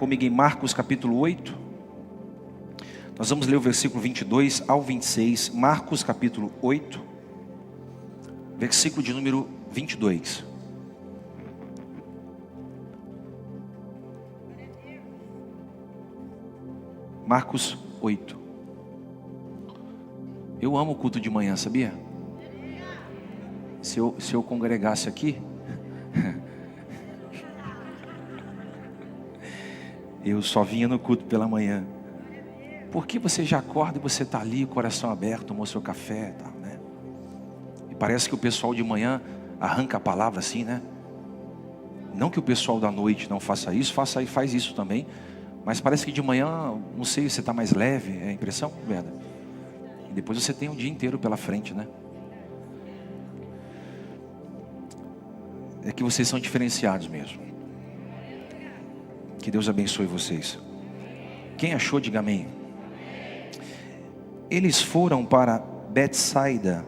Comigo em Marcos capítulo 8. Nós vamos ler o versículo 22 ao 26. Marcos capítulo 8, versículo de número 22. Marcos 8. Eu amo o culto de manhã, sabia? Se eu congregasse aqui, eu só vinha no culto pela manhã. Porque você já acorda e você está ali, coração aberto, tomou seu café, tá, né? E parece que o pessoal de manhã arranca a palavra assim, né? Não que o pessoal da noite não faça isso, faz isso também. Mas parece que de manhã, não sei, você está mais leve, é a impressão? Verdade. E depois você tem o dia inteiro pela frente, né? É que vocês são diferenciados mesmo. Que Deus abençoe vocês. Quem achou, diga amém. Eles foram para Betsaida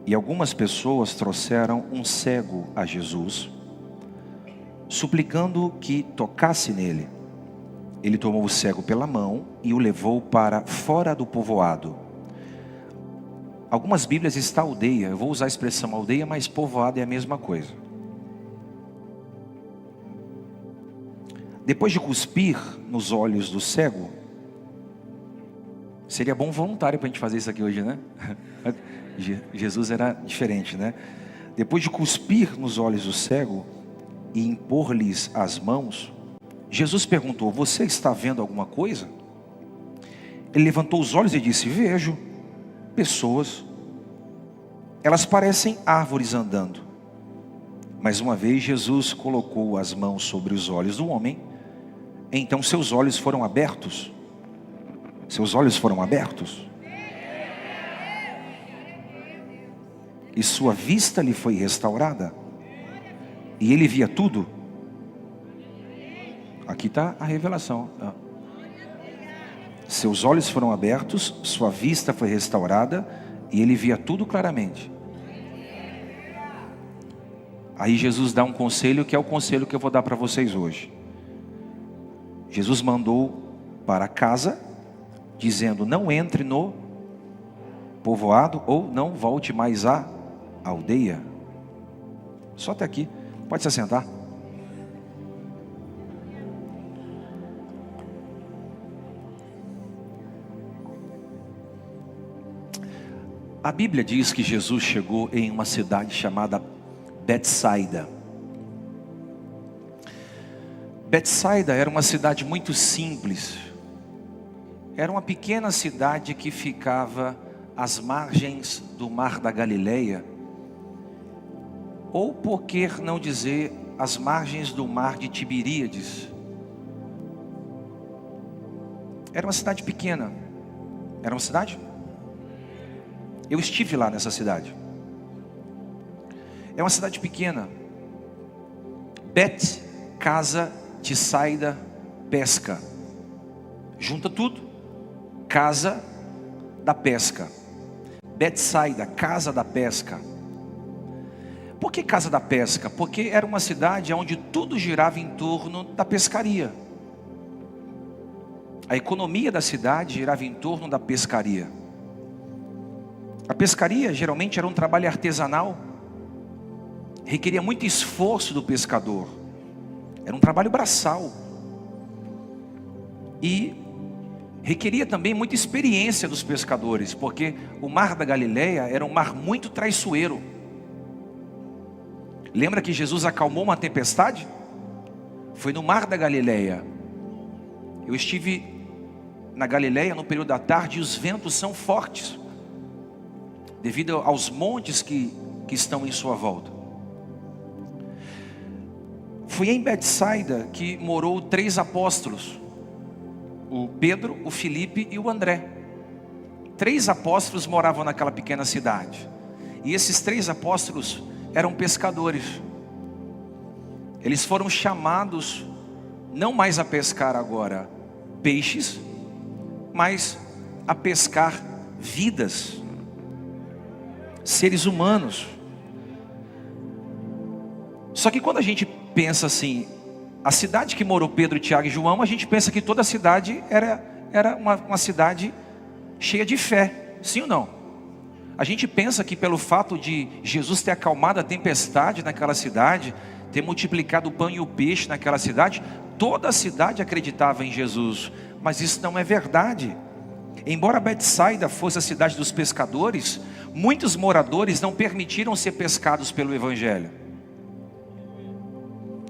e algumas pessoas trouxeram um cego a Jesus, suplicando que tocasse nele. Ele tomou o cego pela mão e o levou para fora do povoado. Algumas Bíblias está aldeia, eu vou usar a expressão aldeia, mas povoado é a mesma coisa. Depois de cuspir nos olhos do cego, seria bom voluntário para a gente fazer isso aqui hoje, né? Jesus era diferente, né? Depois de cuspir nos olhos do cego e impor-lhes as mãos, Jesus perguntou: você está vendo alguma coisa? Ele levantou os olhos e disse: vejo pessoas, elas parecem árvores andando. Mais uma vez Jesus colocou as mãos sobre os olhos do homem. Então seus olhos foram abertos. Seus olhos foram abertos. E sua vista lhe foi restaurada. E ele via tudo. Aqui está a revelação. Seus olhos foram abertos, sua vista foi restaurada, e ele via tudo claramente. Aí Jesus dá um conselho, que é o conselho que eu vou dar para vocês hoje. Jesus mandou para casa, dizendo: não entre no povoado, ou não volte mais à aldeia. Só até aqui, pode se assentar. A Bíblia diz que Jesus chegou em uma cidade chamada Betsaida. Betsaida era uma cidade muito simples. Era uma pequena cidade que ficava às margens do Mar da Galileia, ou por que não dizer às margens do Mar de Tiberíades. Era uma cidade pequena. Era uma cidade? Eu estive lá nessa cidade. É uma cidade pequena. Bet, casa, Tsaida, pesca. Junta tudo. Casa da pesca. Betsaida, casa da pesca. Por que casa da pesca? Porque era uma cidade onde tudo girava em torno da pescaria. A economia da cidade girava em torno da pescaria. A pescaria geralmente era um trabalho artesanal. Requeria muito esforço do pescador. Era um trabalho braçal. E requeria também muita experiência dos pescadores, porque o Mar da Galileia era um mar muito traiçoeiro. Lembra que Jesus acalmou uma tempestade? Foi no Mar da Galileia. Eu estive na Galileia no período da tarde e os ventos são fortes, devido aos montes que estão em sua volta. Foi em Betsaida que morou 3 apóstolos: o Pedro, o Filipe e o André. 3 apóstolos moravam naquela pequena cidade. E esses 3 apóstolos eram pescadores. Eles foram chamados não mais a pescar agora peixes, mas a pescar vidas, seres humanos. Só que quando a gente pensa assim, A cidade que morou Pedro, Tiago e João, a gente pensa que toda a cidade era uma cidade cheia de fé, sim ou não? A gente pensa que pelo fato de Jesus ter acalmado a tempestade naquela cidade, ter multiplicado o pão e o peixe naquela cidade, toda a cidade acreditava em Jesus. Mas isso não é verdade. Embora Betsaida fosse a cidade dos pescadores, muitos moradores não permitiram ser pescados pelo Evangelho.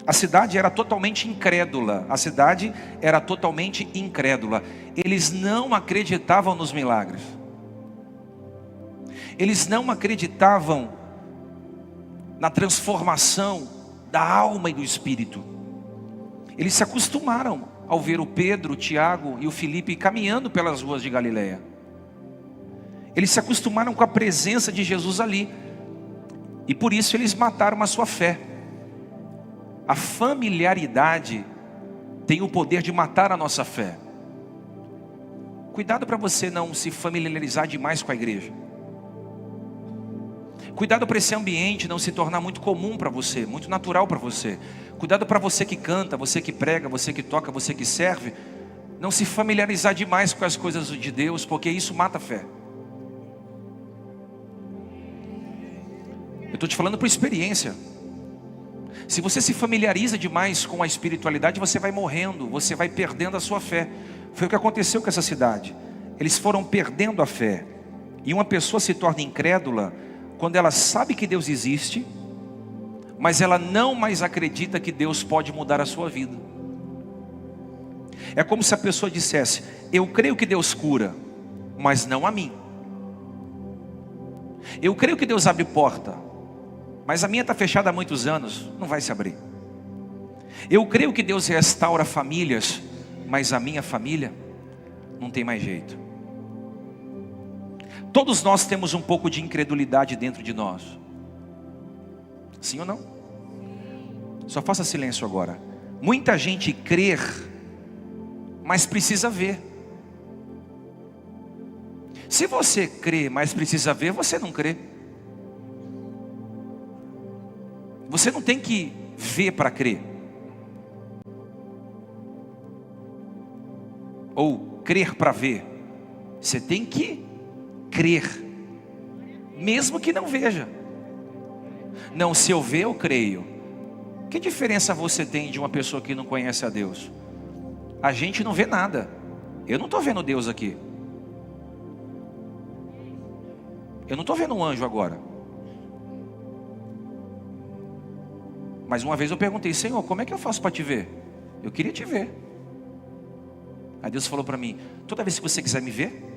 A cidade era totalmente incrédula. A cidade era totalmente incrédula. Eles não acreditavam nos milagres. Eles não acreditavam na transformação da alma e do espírito. Eles se acostumaram ao ver o Pedro, o Tiago e o Filipe caminhando pelas ruas de Galileia. Eles se acostumaram com a presença de Jesus ali. E por isso eles mataram a sua fé. A familiaridade tem o poder de matar a nossa fé. Cuidado para você não se familiarizar demais com a igreja. Cuidado para esse ambiente não se tornar muito comum para você, muito natural para você. Cuidado para você que canta, você que prega, você que toca, você que serve, não se familiarizar demais com as coisas de Deus, porque isso mata a fé. Eu estou te falando por experiência. Se você se familiariza demais com a espiritualidade, você vai morrendo, você vai perdendo a sua fé. Foi o que aconteceu com essa cidade. Eles foram perdendo a fé. E uma pessoa se torna incrédula quando ela sabe que Deus existe, mas ela não mais acredita que Deus pode mudar a sua vida. É como se a pessoa dissesse: eu creio que Deus cura, mas não a mim. Eu creio que Deus abre porta, mas a minha está fechada há muitos anos, não vai se abrir. Eu creio que Deus restaura famílias, mas a minha família não tem mais jeito. Todos nós temos um pouco de incredulidade dentro de nós. Sim ou não? Só faça silêncio agora. Muita gente crê, mas precisa ver. Se você crê, mas precisa ver, você não crê. Você não tem que ver para crer. Ou crer para ver. Você tem que crer, mesmo que não veja. Não, se eu ver, eu creio. Que diferença você tem de uma pessoa que não conhece a Deus? A gente não vê nada. Eu não estou vendo Deus aqui. Eu não estou vendo um anjo agora. Mas uma vez eu perguntei: Senhor, como é que eu faço para te ver? Eu queria te ver. Aí Deus falou para mim: toda vez que você quiser me ver,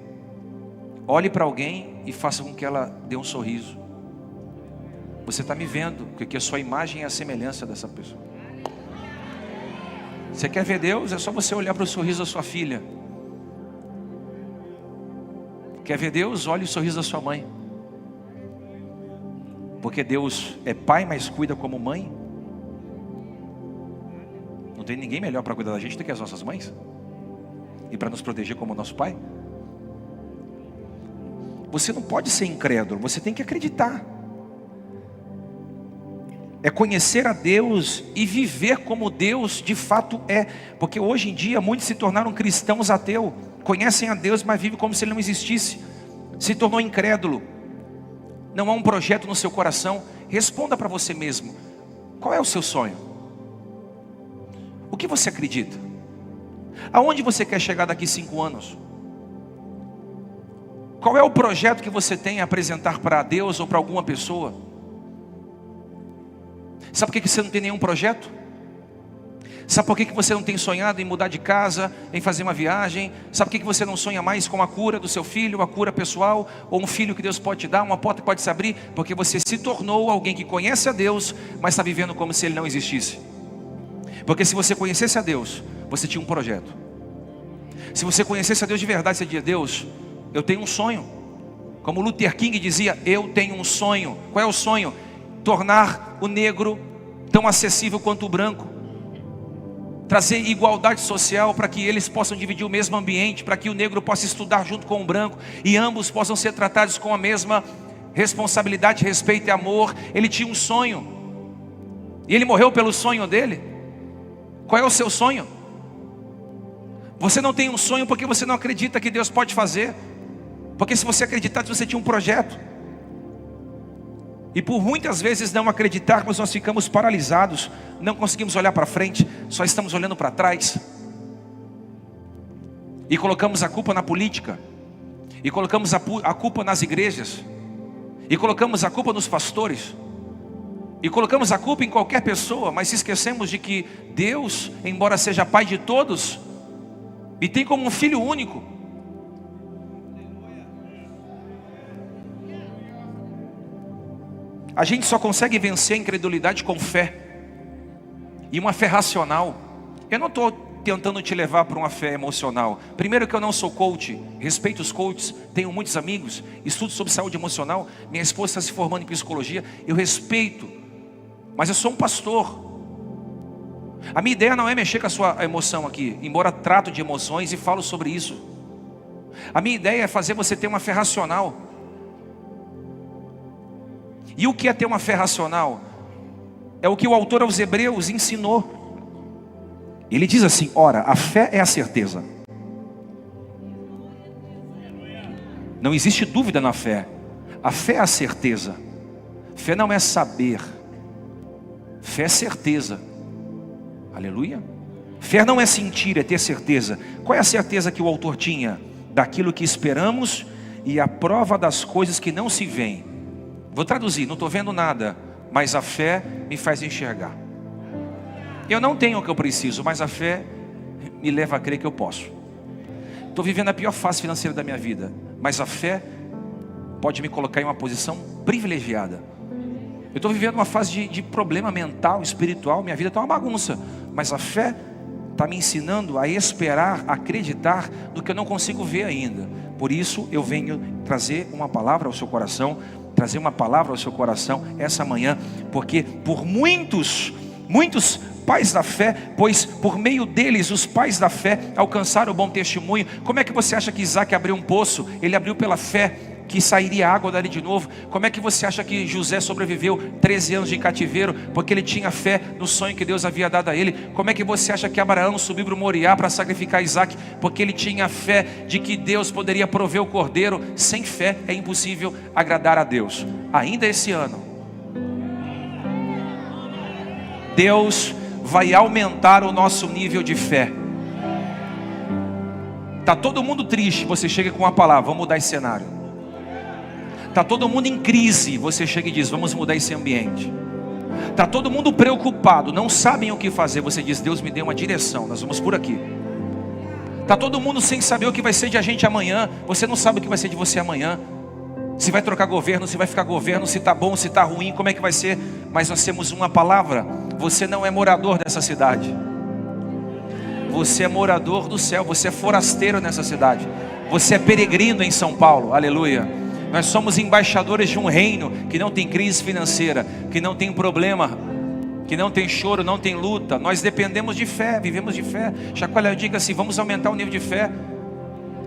olhe para alguém e faça com que ela dê um sorriso. Você está me vendo, porque a sua imagem é a semelhança dessa pessoa. Você quer ver Deus? É só você olhar para o sorriso da sua filha. Quer ver Deus? Olhe o sorriso da sua mãe. Porque Deus é pai, mas cuida como mãe. Não tem ninguém melhor para cuidar da gente do que as nossas mães. E para nos proteger como nosso pai. Você não pode ser incrédulo, você tem que acreditar. É conhecer a Deus e viver como Deus de fato é. Porque hoje em dia muitos se tornaram cristãos ateus. Conhecem a Deus, mas vivem como se Ele não existisse. Se tornou incrédulo. Não há um projeto no seu coração. Responda para você mesmo: qual é o seu sonho? O que você acredita? Aonde você quer chegar daqui 5 anos? Qual é o projeto que você tem a apresentar para Deus ou para alguma pessoa? Sabe por que você não tem nenhum projeto? Sabe por que você não tem sonhado em mudar de casa, em fazer uma viagem? Sabe por que você não sonha mais com a cura do seu filho, a cura pessoal, ou um filho que Deus pode te dar, uma porta que pode se abrir? Porque você se tornou alguém que conhece a Deus, mas está vivendo como se Ele não existisse. Porque se você conhecesse a Deus, você tinha um projeto. Se você conhecesse a Deus de verdade, você dizia: Deus, eu tenho um sonho. Como Luther King dizia: eu tenho um sonho. Qual é o sonho? Tornar o negro tão acessível quanto o branco. Trazer igualdade social para que eles possam dividir o mesmo ambiente, para que o negro possa estudar junto com o branco e ambos possam ser tratados com a mesma responsabilidade, respeito e amor. Ele tinha um sonho e ele morreu pelo sonho dele. Qual é o seu sonho? Você não tem um sonho porque você não acredita que Deus pode fazer. Porque se você acreditasse, você tinha um projeto. E por muitas vezes não acreditarmos, nós ficamos paralisados. Não conseguimos olhar para frente, só estamos olhando para trás. E colocamos a culpa na política. E colocamos a culpa nas igrejas. E colocamos a culpa nos pastores. E colocamos a culpa em qualquer pessoa. Mas se esquecemos de que Deus, embora seja Pai de todos, e tem como um Filho único. A gente só consegue vencer a incredulidade com fé. E uma fé racional. Eu não estou tentando te levar para uma fé emocional. Primeiro que eu não sou coach. Respeito os coaches. Tenho muitos amigos. Estudo sobre saúde emocional. Minha esposa está se formando em psicologia. Eu respeito. Mas eu sou um pastor. A minha ideia não é mexer com a sua emoção aqui. Embora trato de emoções e falo sobre isso. A minha ideia é fazer você ter uma fé racional. E o que é ter uma fé racional? É o que o autor aos Hebreus ensinou. Ele diz assim: ora, a fé é a certeza. Não existe dúvida na fé. A fé é a certeza. Fé não é saber. Fé é certeza. Aleluia. Fé não é sentir, é ter certeza. Qual é a certeza que o autor tinha? Daquilo que esperamos e a prova das coisas que não se veem. Vou traduzir, não estou vendo nada, mas a fé me faz enxergar. Eu não tenho o que eu preciso, mas a fé me leva a crer que eu posso. Estou vivendo a pior fase financeira da minha vida, mas a fé pode me colocar em uma posição privilegiada. Eu estou vivendo uma fase de problema mental, espiritual, minha vida está uma bagunça, mas a fé está me ensinando a esperar, a acreditar no que eu não consigo ver ainda. Por isso eu venho trazer uma palavra ao seu coração, trazer uma palavra ao seu coração essa manhã, porque por muitos pais da fé, pois por meio deles os pais da fé alcançaram o bom testemunho. Como é que você acha que Isaac abriu um poço? Ele abriu pela fé que sairia água dali de novo. Como é que você acha que José sobreviveu 13 anos de cativeiro? Porque ele tinha fé no sonho que Deus havia dado a ele. Como é que você acha que Abraão subiu para o Moriá para sacrificar Isaac? Porque ele tinha fé de que Deus poderia prover o cordeiro. Sem fé é impossível agradar a Deus. Ainda esse ano, Deus vai aumentar o nosso nível de fé. Está todo mundo triste, você chega com uma palavra: vamos mudar esse cenário. Está todo mundo em crise, você chega e diz: vamos mudar esse ambiente. Está todo mundo preocupado, não sabem o que fazer, você diz: Deus me deu uma direção, nós vamos por aqui. Está todo mundo sem saber o que vai ser de a gente amanhã, você não sabe o que vai ser de você amanhã. Se vai trocar governo, se vai ficar governo, se está bom, se está ruim, como é que vai ser? Mas nós temos uma palavra: você não é morador dessa cidade, você é morador do céu, você é forasteiro nessa cidade, você é peregrino em São Paulo, aleluia. Nós somos embaixadores de um reino que não tem crise financeira, que não tem problema, que não tem choro, não tem luta. Nós dependemos de fé, vivemos de fé. Chacoalha, diga assim: vamos aumentar o nível de fé.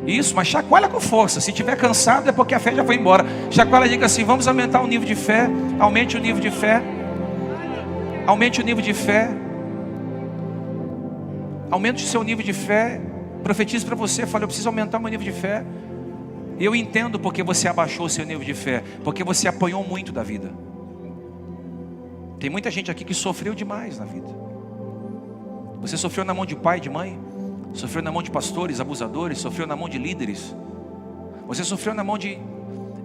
Isso, mas chacoalha com força. Se estiver cansado é porque a fé já foi embora. Chacoalha, diga assim: vamos aumentar o nível de fé. Aumente o nível de fé. Aumente o nível de fé. Aumente o seu nível de fé. Profetizo para você, fale: eu preciso aumentar o meu nível de fé. E eu entendo porque você abaixou o seu nível de fé, porque você apanhou muito da vida. Tem muita gente aqui que sofreu demais na vida. Você sofreu na mão de pai, de mãe, sofreu na mão de pastores, abusadores, sofreu na mão de líderes. Você sofreu na mão de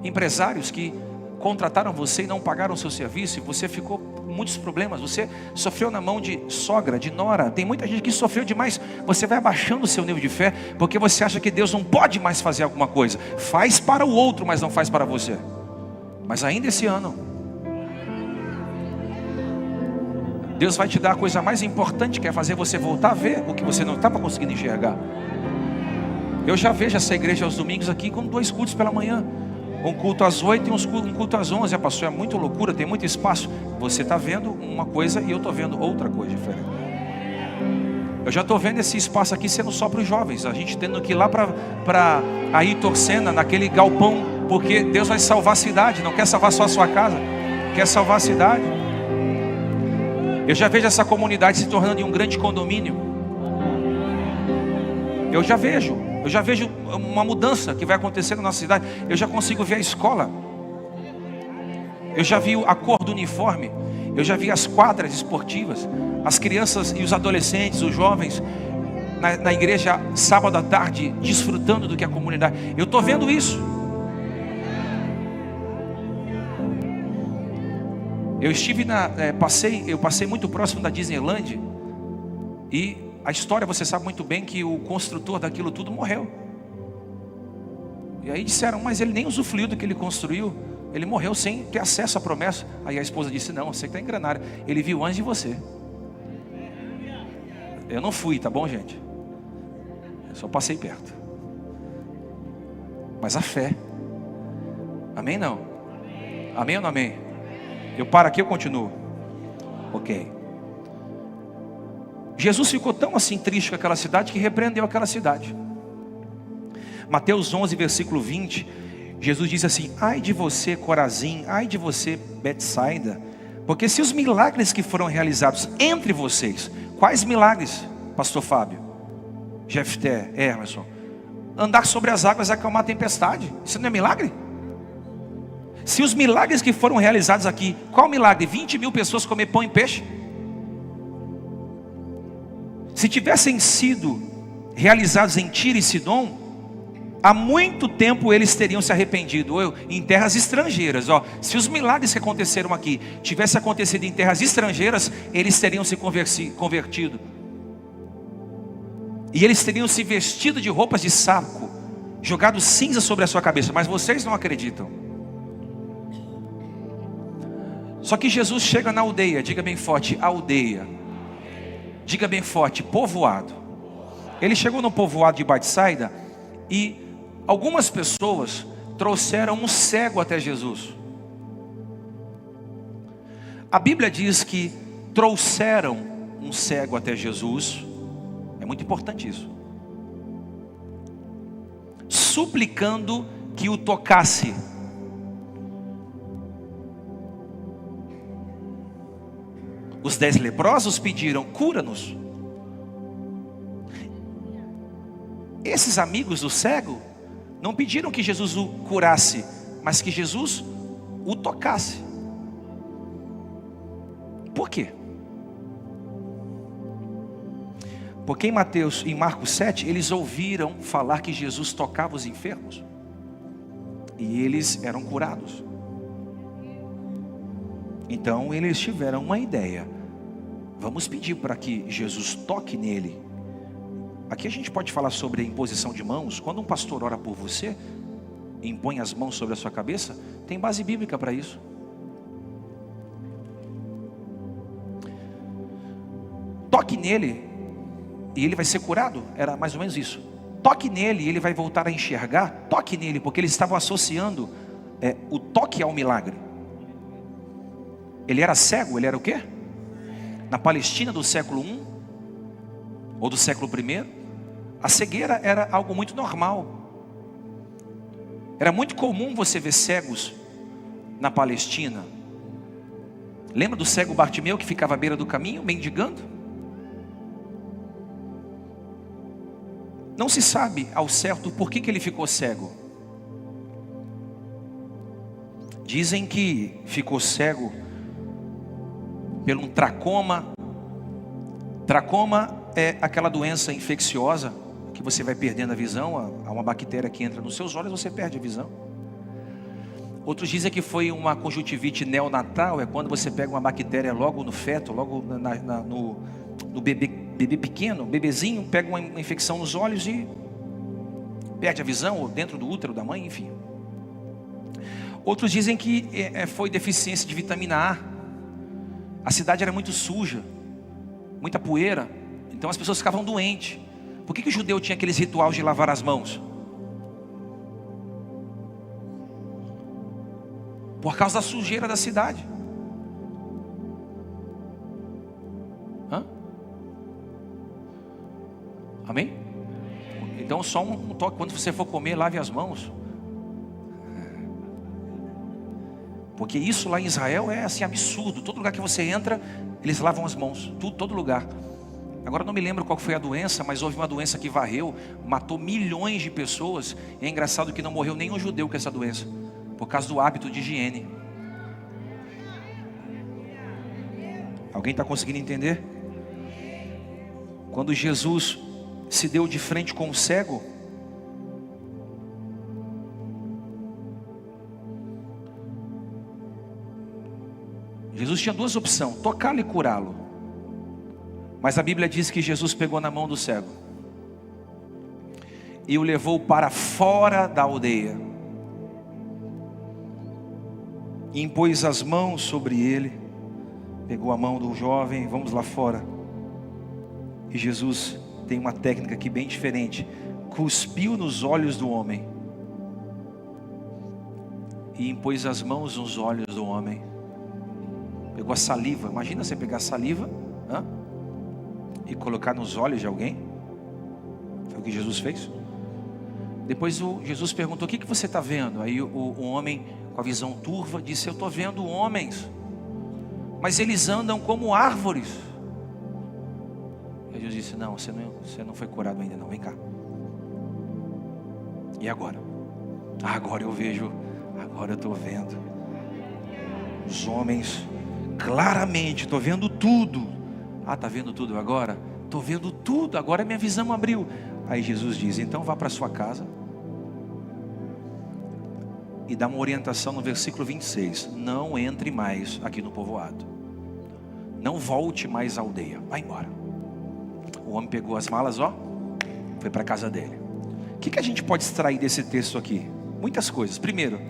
empresários que contrataram você e não pagaram o seu serviço, e você ficou com muitos problemas. Você sofreu na mão de sogra, de nora. Tem muita gente que sofreu demais. Você vai abaixando o seu nível de fé, porque você acha que Deus não pode mais fazer alguma coisa. Faz para o outro, mas não faz para você. Mas ainda esse ano, Deus vai te dar a coisa mais importante, que é fazer você voltar a ver o que você não estava conseguindo enxergar. Eu já vejo essa igreja aos domingos aqui com 2 cultos pela manhã. Um culto às 8 e um culto às 11. Pastor, é muito loucura, tem muito espaço. Você está vendo uma coisa e eu estou vendo outra coisa diferente. Eu já estou vendo esse espaço aqui sendo só para os jovens. A gente tendo que ir lá para Ayrton Senna, naquele galpão, porque Deus vai salvar a cidade. Não quer salvar só a sua casa, quer salvar a cidade. Eu já vejo essa comunidade se tornando um grande condomínio. Eu já vejo uma mudança que vai acontecer na nossa cidade. Eu já consigo ver a escola. Eu já vi a cor do uniforme. Eu já vi as quadras esportivas. As crianças e os adolescentes, os jovens na igreja sábado à tarde, desfrutando do que é a comunidade. Eu estou vendo isso. Eu passei muito próximo da Disneyland. E a história, você sabe muito bem que o construtor daquilo tudo morreu. E aí disseram, mas ele nem usufruiu do que ele construiu. Ele morreu sem ter acesso à promessa. Aí a esposa disse, não, você que está enganado. Ele viu antes de você. Eu não fui, tá bom, gente? Eu só passei perto. Mas a fé. Amém, não? Amém ou não amém? Eu paro aqui, eu continuo. Ok. Jesus ficou tão assim triste com aquela cidade que repreendeu aquela cidade. Mateus 11, versículo 20, Jesus diz assim, ai de você Corazim, ai de você Betsaida, porque se os milagres que foram realizados entre vocês, quais milagres, pastor Fábio, Jefté, Emerson, andar sobre as águas e acalmar a tempestade, isso não é milagre? Se os milagres que foram realizados aqui, qual milagre? 20 mil pessoas comer pão e peixe? Se tivessem sido realizados em Tiro e Sidom, há muito tempo eles teriam se arrependido, ou em terras estrangeiras. Se os milagres que aconteceram aqui tivessem acontecido em terras estrangeiras, eles teriam se convertido. E eles teriam se vestido de roupas de saco, jogado cinza sobre a sua cabeça. Mas vocês não acreditam. Só que Jesus chega na aldeia, diga bem forte, aldeia. Diga bem forte, povoado. Ele chegou no povoado de Betsaida e algumas pessoas trouxeram um cego até Jesus. A Bíblia diz que trouxeram um cego até Jesus. É muito importante isso. Suplicando que o tocasse. Os 10 leprosos pediram, cura-nos. Esses amigos do cego não pediram que Jesus o curasse, mas que Jesus o tocasse. Por quê? Porque em Marcos 7, eles ouviram falar que Jesus tocava os enfermos. E eles eram curados. Então eles tiveram uma ideia. Vamos pedir para que Jesus toque nele. Aqui a gente pode falar sobre a imposição de mãos. Quando um pastor ora por você, impõe as mãos sobre a sua cabeça, tem base bíblica para isso. Toque nele e ele vai ser curado. Era mais ou menos isso. Toque nele e ele vai voltar a enxergar. Toque nele, porque eles estavam associando o toque ao milagre. Ele era cego, ele era o quê? Na Palestina do século I ou do século I, a cegueira era algo muito normal. Era muito comum você ver cegos na Palestina. Lembra do cego Bartimeu que ficava à beira do caminho, mendigando? Não se sabe ao certo por que ele ficou cego. Dizem que ficou cego pelo um tracoma. Tracoma é aquela doença infecciosa que você vai perdendo a visão. Há uma bactéria que entra nos seus olhos, você perde a visão. Outros dizem que foi uma conjuntivite neonatal, é quando você pega uma bactéria logo no feto, logo no bebê pequeno, bebezinho, pega uma infecção nos olhos e perde a visão, ou dentro do útero da mãe, enfim. Outros dizem que foi deficiência de vitamina A. A cidade era muito suja, muita poeira, então as pessoas ficavam doentes. Por que o judeu tinha aqueles rituais de lavar as mãos? Por causa da sujeira da cidade. Amém? Então só um toque, quando você for comer, lave as mãos. Porque isso lá em Israel é assim absurdo. Todo lugar que você entra, eles lavam as mãos. Tudo, todo lugar. Agora não me lembro qual foi a doença, mas houve uma doença que varreu, matou milhões de pessoas. E é engraçado que não morreu nenhum judeu com essa doença, por causa do hábito de higiene. Alguém está conseguindo entender? Quando Jesus se deu de frente com o cego, Jesus tinha duas opções: tocá-lo e curá-lo. Mas a Bíblia diz que Jesus pegou na mão do cego e o levou para fora da aldeia, e impôs as mãos sobre ele. Pegou a mão do jovem: vamos lá fora. E Jesus tem uma técnica aqui bem diferente. Cuspiu nos olhos do homem e impôs as mãos nos olhos do homem. Pegou a saliva. Imagina você pegar a saliva e colocar nos olhos de alguém. Foi o que Jesus fez. Depois Jesus perguntou: o que você está vendo? Aí o homem, com a visão turva, disse: eu estou vendo homens, mas eles andam como árvores. E Jesus disse: não, você não foi curado ainda não, vem cá. E agora? Agora eu vejo, agora eu estou vendo os homens claramente, estou vendo tudo. Está vendo tudo agora? Estou vendo tudo, agora minha visão abriu. Aí Jesus diz: então vá para sua casa. E dá uma orientação no versículo 26. Não entre mais aqui no povoado. Não volte mais à aldeia. Vai embora. O homem pegou as malas, foi para a casa dele. O que a gente pode extrair desse texto aqui? Muitas coisas. Primeiro,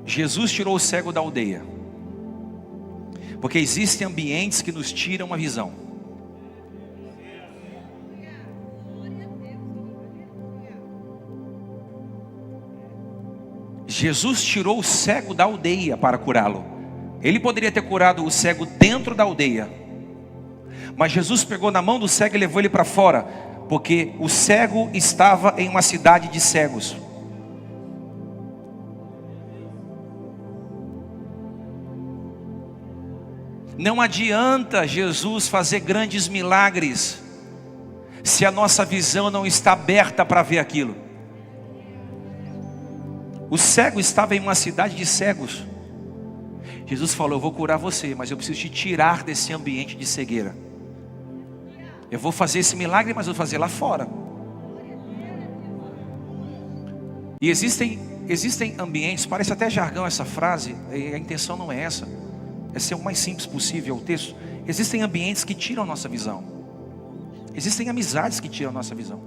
Jesus tirou o cego da aldeia. Porque existem ambientes que nos tiram a visão. Jesus tirou o cego da aldeia para curá-lo. Ele poderia ter curado o cego dentro da aldeia, mas Jesus pegou na mão do cego e levou ele para fora, porque o cego estava em uma cidade de cegos. Não adianta Jesus fazer grandes milagres se a nossa visão não está aberta para ver aquilo. O cego estava em uma cidade de cegos. Jesus falou: eu vou curar você, mas eu preciso te tirar desse ambiente de cegueira. Eu vou fazer esse milagre, mas eu vou fazer lá fora. E existem ambientes, parece até jargão essa frase, e a intenção não é essa. É ser o mais simples possível o texto. Existem ambientes que tiram a nossa visão. Existem amizades que tiram a nossa visão.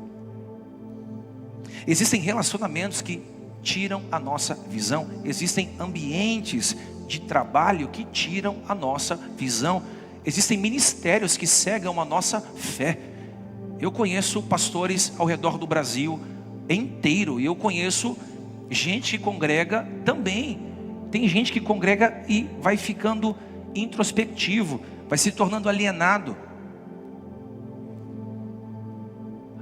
Existem relacionamentos que tiram a nossa visão. Existem ambientes de trabalho que tiram a nossa visão. Existem ministérios que cegam a nossa fé. Eu conheço pastores ao redor do Brasil inteiro, e eu conheço gente que congrega também. Tem gente que congrega e vai ficando introspectivo, vai se tornando alienado.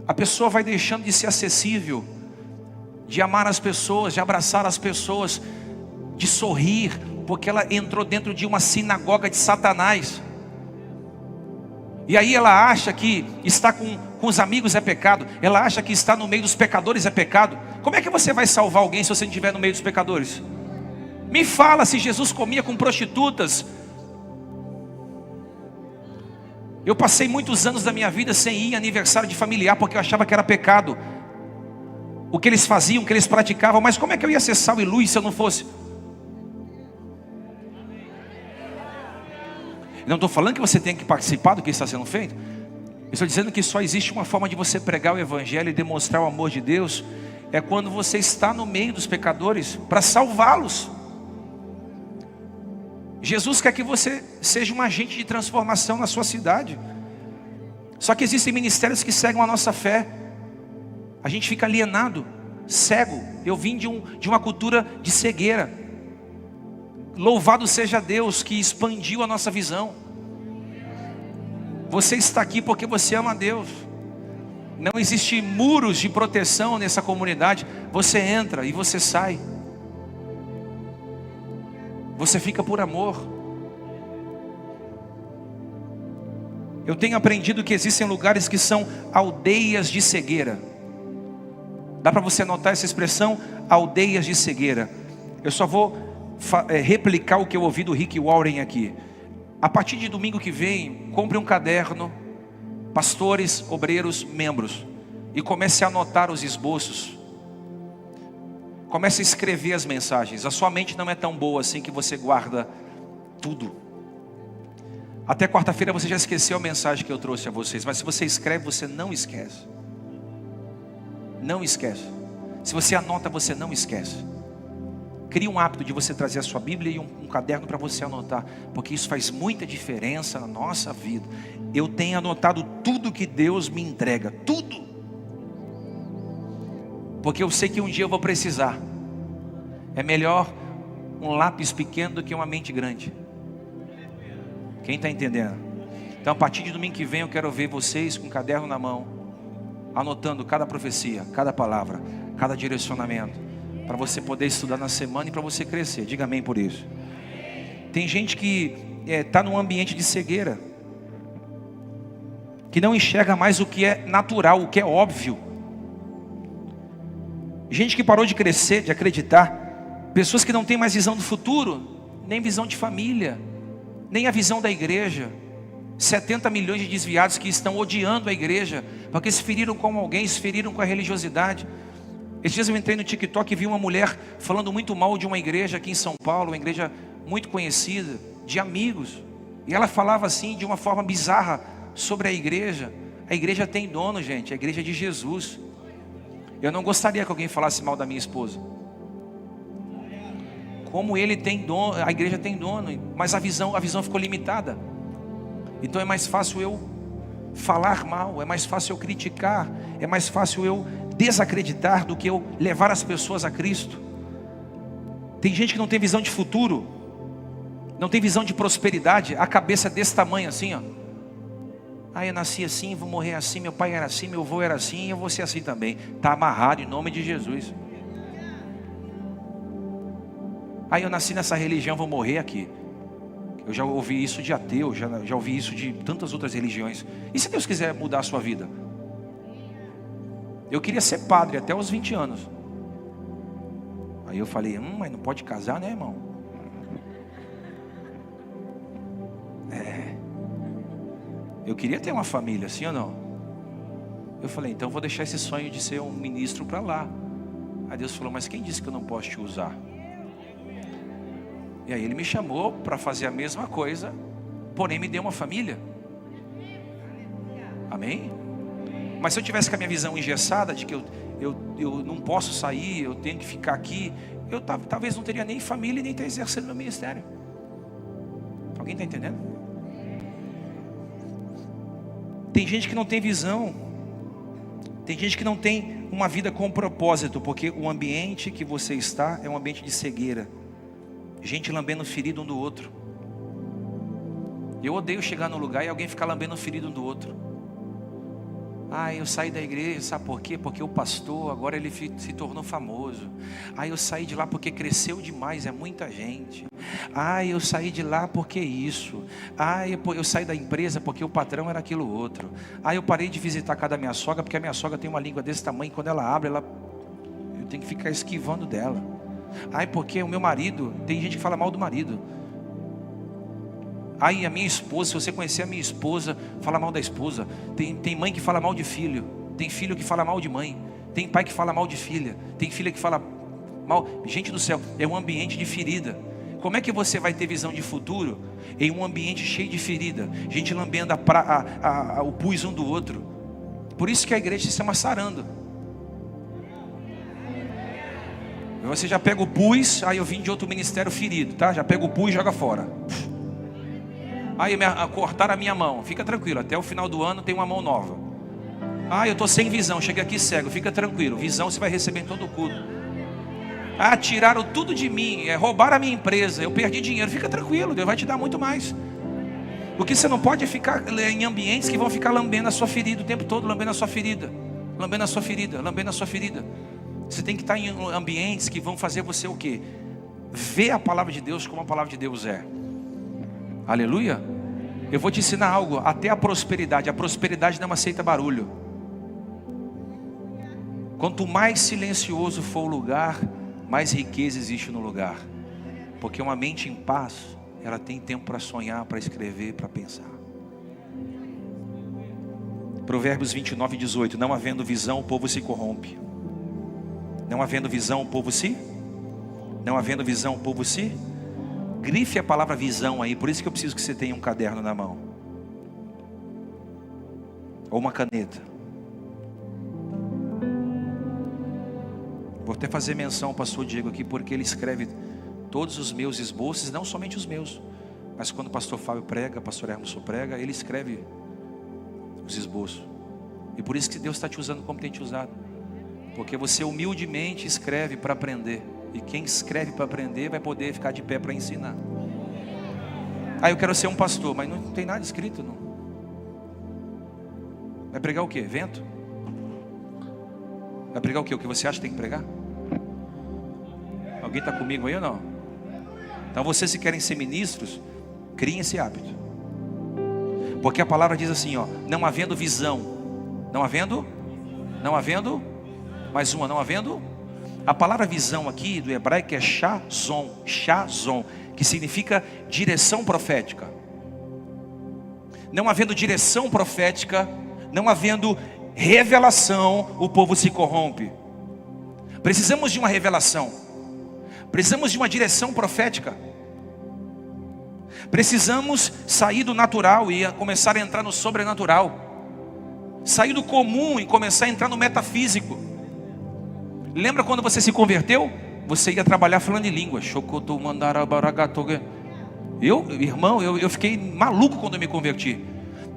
A pessoa vai deixando de ser acessível, de amar as pessoas, de abraçar as pessoas, de sorrir, porque ela entrou dentro de uma sinagoga de Satanás. E aí ela acha que estar com os amigos é pecado. Ela acha que estar no meio dos pecadores é pecado. Como é que você vai salvar alguém se você não estiver no meio dos pecadores? Me fala se Jesus comia com prostitutas. Eu passei muitos anos da minha vida sem ir em aniversário de familiar, porque eu achava que era pecado o que eles faziam, o que eles praticavam. Mas como é que eu ia ser sal e luz se eu não fosse? Eu não estou falando que você tem que participar do que está sendo feito. Eu estou dizendo que só existe uma forma de você pregar o Evangelho e demonstrar o amor de Deus. É quando você está no meio dos pecadores para salvá-los. Jesus quer que você seja um agente de transformação na sua cidade. Só que existem ministérios que cegam a nossa fé. A gente fica alienado, cego. Eu vim de uma cultura de cegueira. Louvado seja Deus que expandiu a nossa visão. Você está aqui porque você ama a Deus. Não existe muros de proteção nessa comunidade. Você entra e você sai. Você fica por amor. Eu tenho aprendido que existem lugares que são aldeias de cegueira. Dá para você anotar essa expressão? Aldeias de cegueira. Eu só vou replicar o que eu ouvi do Rick Warren aqui. A partir de domingo que vem, compre um caderno, pastores, obreiros, membros, e comece a anotar os esboços. Comece a escrever as mensagens. A sua mente não é tão boa assim que você guarda tudo. Até quarta-feira você já esqueceu a mensagem que eu trouxe a vocês, mas se você escreve, você não esquece. Não esquece. Se você anota, você não esquece. Crie um hábito de você trazer a sua Bíblia e um caderno para você anotar, porque isso faz muita diferença na nossa vida. Eu tenho anotado tudo que Deus me entrega, tudo, porque eu sei que um dia eu vou precisar. É melhor um lápis pequeno do que uma mente grande. Quem está entendendo? Então a partir de domingo que vem eu quero ver vocês com um caderno na mão, anotando cada profecia, cada palavra, cada direcionamento, para você poder estudar na semana e para você crescer. Diga amém por isso. Tem gente que está num ambiente de cegueira, que não enxerga mais o que é natural, o que é óbvio. Gente que parou de crescer, de acreditar. Pessoas que não têm mais visão do futuro, nem visão de família, nem a visão da igreja. 70 milhões de desviados que estão odiando a igreja, porque se feriram com alguém, se feriram com a religiosidade. Esses dias eu entrei no TikTok e vi uma mulher falando muito mal de uma igreja aqui em São Paulo, uma igreja muito conhecida, de amigos. E ela falava assim, de uma forma bizarra, sobre a igreja. A igreja tem dono, gente, a igreja é de Jesus. Eu não gostaria que alguém falasse mal da minha esposa. Como ele tem dono, a igreja tem dono, mas a visão ficou limitada. Então é mais fácil eu falar mal, é mais fácil eu criticar, é mais fácil eu desacreditar do que eu levar as pessoas a Cristo. Tem gente que não tem visão de futuro, não tem visão de prosperidade, a cabeça é desse tamanho assim, ó. Ah, eu nasci assim, vou morrer assim, meu pai era assim, meu avô era assim, eu vou ser assim também. Está amarrado em nome de Jesus. Ah, eu nasci nessa religião, vou morrer aqui. Eu já ouvi isso de ateu, já ouvi isso de tantas outras religiões. E se Deus quiser mudar a sua vida? Eu queria ser padre até os 20 anos. Aí eu falei, mas não pode casar, né, irmão? Eu queria ter uma família, sim ou não? Eu falei, então eu vou deixar esse sonho de ser um ministro para lá. Aí Deus falou, mas quem disse que eu não posso te usar? E aí Ele me chamou para fazer a mesma coisa, porém me deu uma família. Amém? Mas se eu tivesse com a minha visão engessada de que eu não posso sair, eu tenho que ficar aqui, eu talvez não teria nem família e nem ter exercendo meu ministério. Alguém está entendendo? Tem gente que não tem visão. Tem gente que não tem uma vida com propósito, porque o ambiente que você está é um ambiente de cegueira. Gente lambendo ferido um do outro. Eu odeio chegar num lugar e alguém ficar lambendo ferido um do outro. Ah, eu saí da igreja, sabe por quê? Porque o pastor, agora ele se tornou famoso. Ah, eu saí de lá porque cresceu demais, é muita gente. Ah, eu saí de lá porque isso. Ah, eu saí da empresa porque o patrão era aquilo outro. Ah, eu parei de visitar a casa da minha sogra porque a minha sogra tem uma língua desse tamanho, quando ela abre, eu tenho que ficar esquivando dela. Ah, porque o meu marido, tem gente que fala mal do marido. Aí a minha esposa, se você conhecer a minha esposa, fala mal da esposa. Tem mãe que fala mal de filho. Tem filho que fala mal de mãe. Tem pai que fala mal de filha. Tem filha que fala mal. Gente do céu, é um ambiente de ferida. Como é que você vai ter visão de futuro em um ambiente cheio de ferida? Gente lambendo o pus um do outro. Por isso que a igreja se chama sarando. Você já pega o pus, aí eu vim de outro ministério ferido, tá? Já pega o pus e joga fora. Aí cortaram a minha mão, fica tranquilo, até o final do ano tem uma mão nova. Ah, eu estou sem visão, cheguei aqui cego, fica tranquilo, visão você vai receber em todo o culto. Ah, tiraram tudo de mim, roubaram a minha empresa, eu perdi dinheiro, fica tranquilo, Deus vai te dar muito mais. Porque você não pode ficar em ambientes que vão ficar lambendo a sua ferida o tempo todo, lambendo a sua ferida, lambendo a sua ferida, lambendo a sua ferida. Você tem que estar em ambientes que vão fazer você o quê? ver a palavra de Deus como a palavra de Deus é. Aleluia. Eu vou te ensinar algo, até a prosperidade não aceita barulho. Quanto mais silencioso for o lugar, mais riqueza existe no lugar. Porque uma mente em paz, ela tem tempo para sonhar, para escrever, para pensar. Provérbios 29:18. Não havendo visão, o povo se corrompe. Não havendo visão, o povo se... Não havendo visão, o povo se... Grife a palavra visão aí. Por isso que eu preciso que você tenha um caderno na mão. Ou uma caneta. Vou até fazer menção ao pastor Diego aqui, porque ele escreve todos os meus esboços, não somente os meus, mas quando o pastor Fábio prega, o pastor Hermoso prega, ele escreve os esboços. E por isso que Deus está te usando como tem te usado. Porque você humildemente escreve para aprender. E quem escreve para aprender vai poder ficar de pé para ensinar. Eu quero ser um pastor, mas não tem nada escrito, não. Vai pregar o quê? Vento? Vai pregar o quê? O que você acha que tem que pregar? Alguém está comigo aí ou não? Então vocês, se querem ser ministros, criem esse hábito. Porque a palavra diz assim, ó, não havendo visão, não havendo, mais uma, não havendo. A palavra visão aqui do hebraico é shazon, que significa direção profética. Não havendo direção profética, não havendo revelação, o povo se corrompe. Precisamos de uma revelação. Precisamos de uma direção profética. Precisamos sair do natural e começar a entrar no sobrenatural. Sair do comum e começar a entrar no metafísico. Lembra quando você se converteu? Você ia trabalhar falando em língua. Eu fiquei maluco quando eu me converti.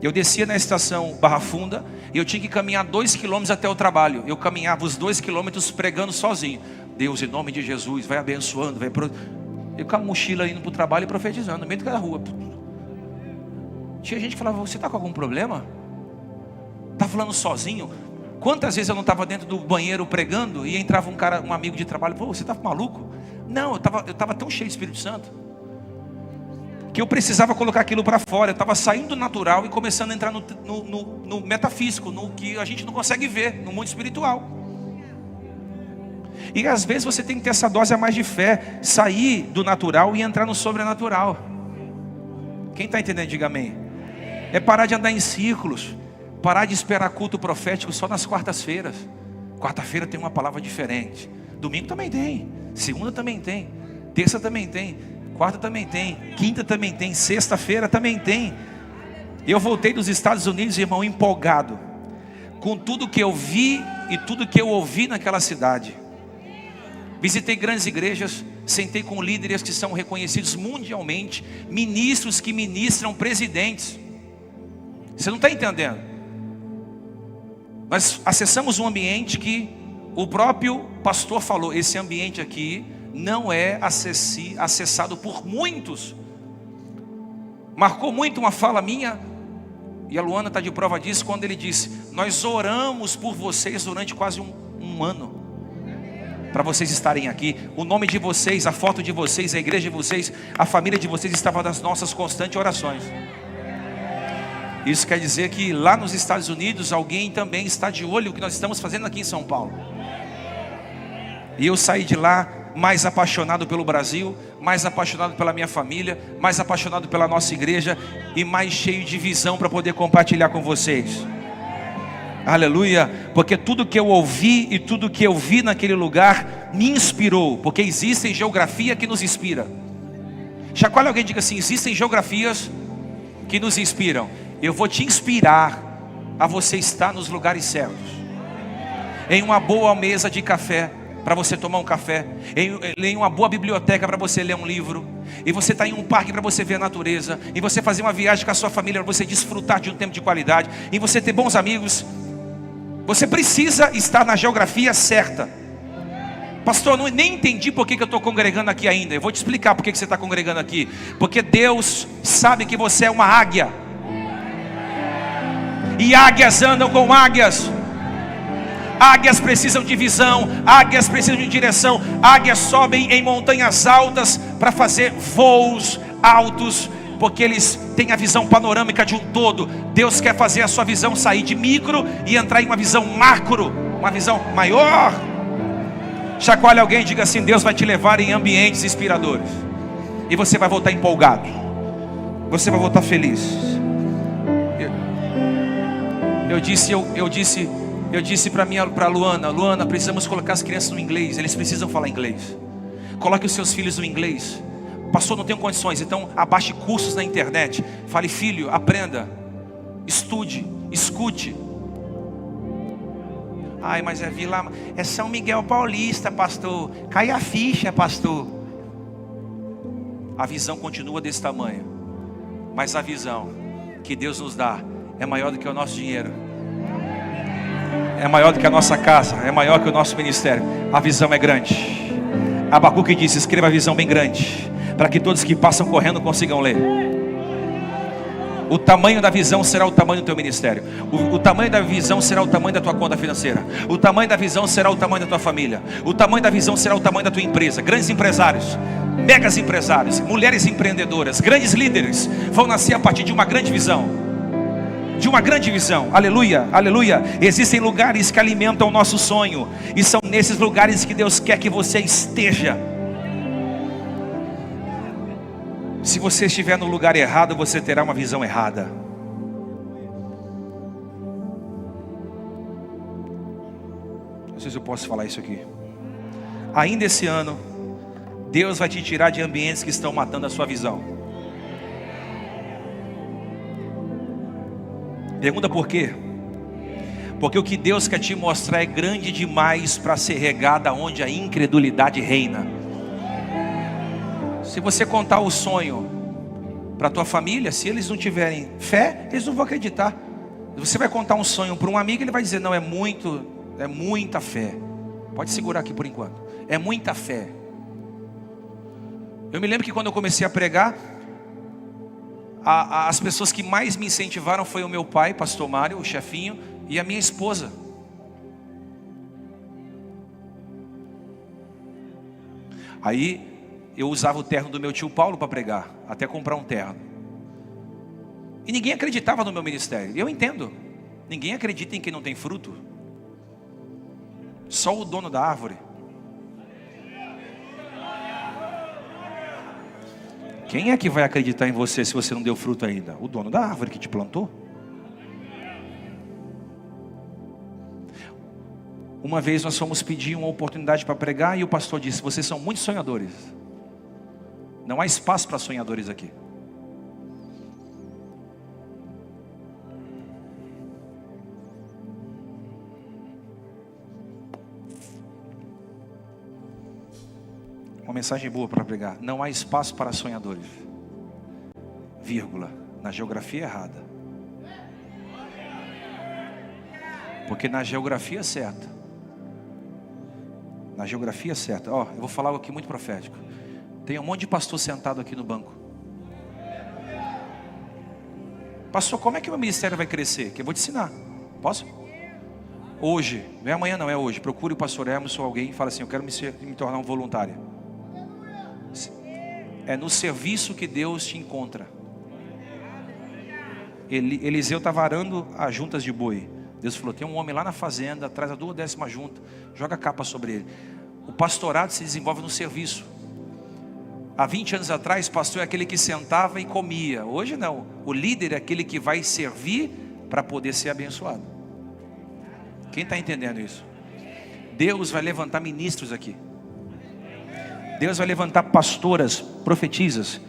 Eu descia na estação Barra Funda e eu tinha que caminhar 2 quilômetros até o trabalho. Eu caminhava os 2 quilômetros pregando sozinho. Deus, em nome de Jesus, vai abençoando, eu com a mochila indo para o trabalho e profetizando no meio da rua. Tinha gente que falava, você está com algum problema? Está falando sozinho? Quantas vezes eu não estava dentro do banheiro pregando e entrava um amigo de trabalho, você está maluco? Não, eu estava tão cheio de Espírito Santo que eu precisava colocar aquilo para fora. Eu estava saindo do natural e começando a entrar no metafísico, no que a gente não consegue ver, no mundo espiritual. E às vezes você tem que ter essa dose a mais de fé, sair do natural e entrar no sobrenatural. Quem está entendendo, diga amém. É parar de andar em círculos, parar de esperar culto profético só nas quartas-feiras. Quarta-feira tem uma palavra diferente, domingo também tem, segunda também tem, terça também tem, quarta também tem, quinta também tem, sexta-feira também tem. Eu voltei dos Estados Unidos, irmão, empolgado com tudo que eu vi e tudo que eu ouvi naquela cidade. Visitei grandes igrejas, sentei com líderes que são reconhecidos mundialmente, ministros que ministram presidentes. Você não está entendendo? Nós acessamos um ambiente que o próprio pastor falou, esse ambiente aqui não é acessado por muitos. Marcou muito uma fala minha, e a Luana está de prova disso, quando ele disse, nós oramos por vocês durante quase um ano, para vocês estarem aqui. O nome de vocês, a foto de vocês, a igreja de vocês, a família de vocês estava nas nossas constantes orações. Isso quer dizer que lá nos Estados Unidos alguém também está de olho no que nós estamos fazendo aqui em São Paulo. E eu saí de lá mais apaixonado pelo Brasil, mais apaixonado pela minha família, mais apaixonado pela nossa igreja e mais cheio de visão para poder compartilhar com vocês. Aleluia, porque tudo que eu ouvi e tudo que eu vi naquele lugar me inspirou, porque existem geografia que nos inspira. Chacoalha alguém e diga assim, existem geografias que nos inspiram. Eu vou te inspirar a você estar nos lugares certos, em uma boa mesa de café, para você tomar um café, em uma boa biblioteca para você ler um livro, e você está em um parque para você ver a natureza, e você fazer uma viagem com a sua família para você desfrutar de um tempo de qualidade, e você ter bons amigos. Você precisa estar na geografia certa. Pastor, eu nem entendi por que eu estou congregando aqui ainda. Eu vou te explicar por que você está congregando aqui. Porque Deus sabe que você é uma águia, e águias andam com águias. Águias precisam de visão, águias precisam de direção. Águias sobem em montanhas altas para fazer voos altos, porque eles têm a visão panorâmica de um todo. Deus quer fazer a sua visão sair de micro e entrar em uma visão macro, uma visão maior. Chacoalhe alguém e diga assim: Deus vai te levar em ambientes inspiradores, e você vai voltar empolgado, você vai voltar feliz. Eu disse para Luana, precisamos colocar as crianças no inglês. Eles precisam falar inglês. Coloque os seus filhos no inglês. Pastor, não tenho condições. Então abaixe cursos na internet. Fale: filho, aprenda, estude, escute. Ai, mas é São Miguel Paulista, pastor. Cai a ficha, pastor. A visão continua desse tamanho, mas a visão que Deus nos dá é maior do que o nosso dinheiro, é maior do que a nossa casa, é maior que o nosso ministério. A visão é grande. Abacuque disse: escreva a visão bem grande, para que todos que passam correndo consigam ler. O tamanho da visão será o tamanho do teu ministério. O tamanho da visão será o tamanho da tua conta financeira. O tamanho da visão será o tamanho da tua família. O tamanho da visão será o tamanho da tua empresa. Grandes empresários, megas empresários, mulheres empreendedoras, grandes líderes vão nascer a partir de uma grande visão. De uma grande visão. Aleluia, aleluia. Existem lugares que alimentam o nosso sonho, e são nesses lugares que Deus quer que você esteja. Se você estiver no lugar errado, você terá uma visão errada. Não sei se eu posso falar isso aqui. Ainda esse ano, Deus vai te tirar de ambientes que estão matando a sua visão. Pergunta por quê? Porque o que Deus quer te mostrar é grande demais para ser regada onde a incredulidade reina. Se você contar o sonho para a tua família, se eles não tiverem fé, eles não vão acreditar. Você vai contar um sonho para um amigo, ele vai dizer: não, é muita fé. Pode segurar aqui por enquanto. É muita fé. Eu me lembro que quando eu comecei a pregar, as pessoas que mais me incentivaram foi o meu pai, pastor Mário, o chefinho, e a minha esposa. Aí eu usava o terno do meu tio Paulo para pregar, até comprar um terno. E ninguém acreditava no meu ministério. Eu entendo. Ninguém acredita em quem não tem fruto. Só o dono da árvore. Quem é que vai acreditar em você se você não deu fruto ainda? O dono da árvore que te plantou. Uma vez nós fomos pedir uma oportunidade para pregar, e o pastor disse: vocês são muito sonhadores. Não há espaço para sonhadores aqui. Uma mensagem boa para pregar. Não há espaço para sonhadores. Vírgula. Na geografia errada. Porque na geografia certa. Na geografia certa. Ó, eu vou falar algo aqui muito profético. Tem um monte de pastor sentado aqui no banco. Pastor, como é que o meu ministério vai crescer? Que eu vou te ensinar. Posso? Hoje, não é amanhã não, é hoje. Procure o pastor Hermes ou alguém e fala assim: eu quero me tornar um voluntário. É no serviço que Deus te encontra. Eliseu estava arando as juntas de boi. Deus falou: tem um homem lá na fazenda, traz a 12ª junta, joga a capa sobre ele. O pastorado se desenvolve no serviço. Há 20 anos atrás, pastor é aquele que sentava e comia. Hoje não. O líder é aquele que vai servir para poder ser abençoado. Quem está entendendo isso? Deus vai levantar ministros aqui. Deus vai levantar pastoras, profetisas,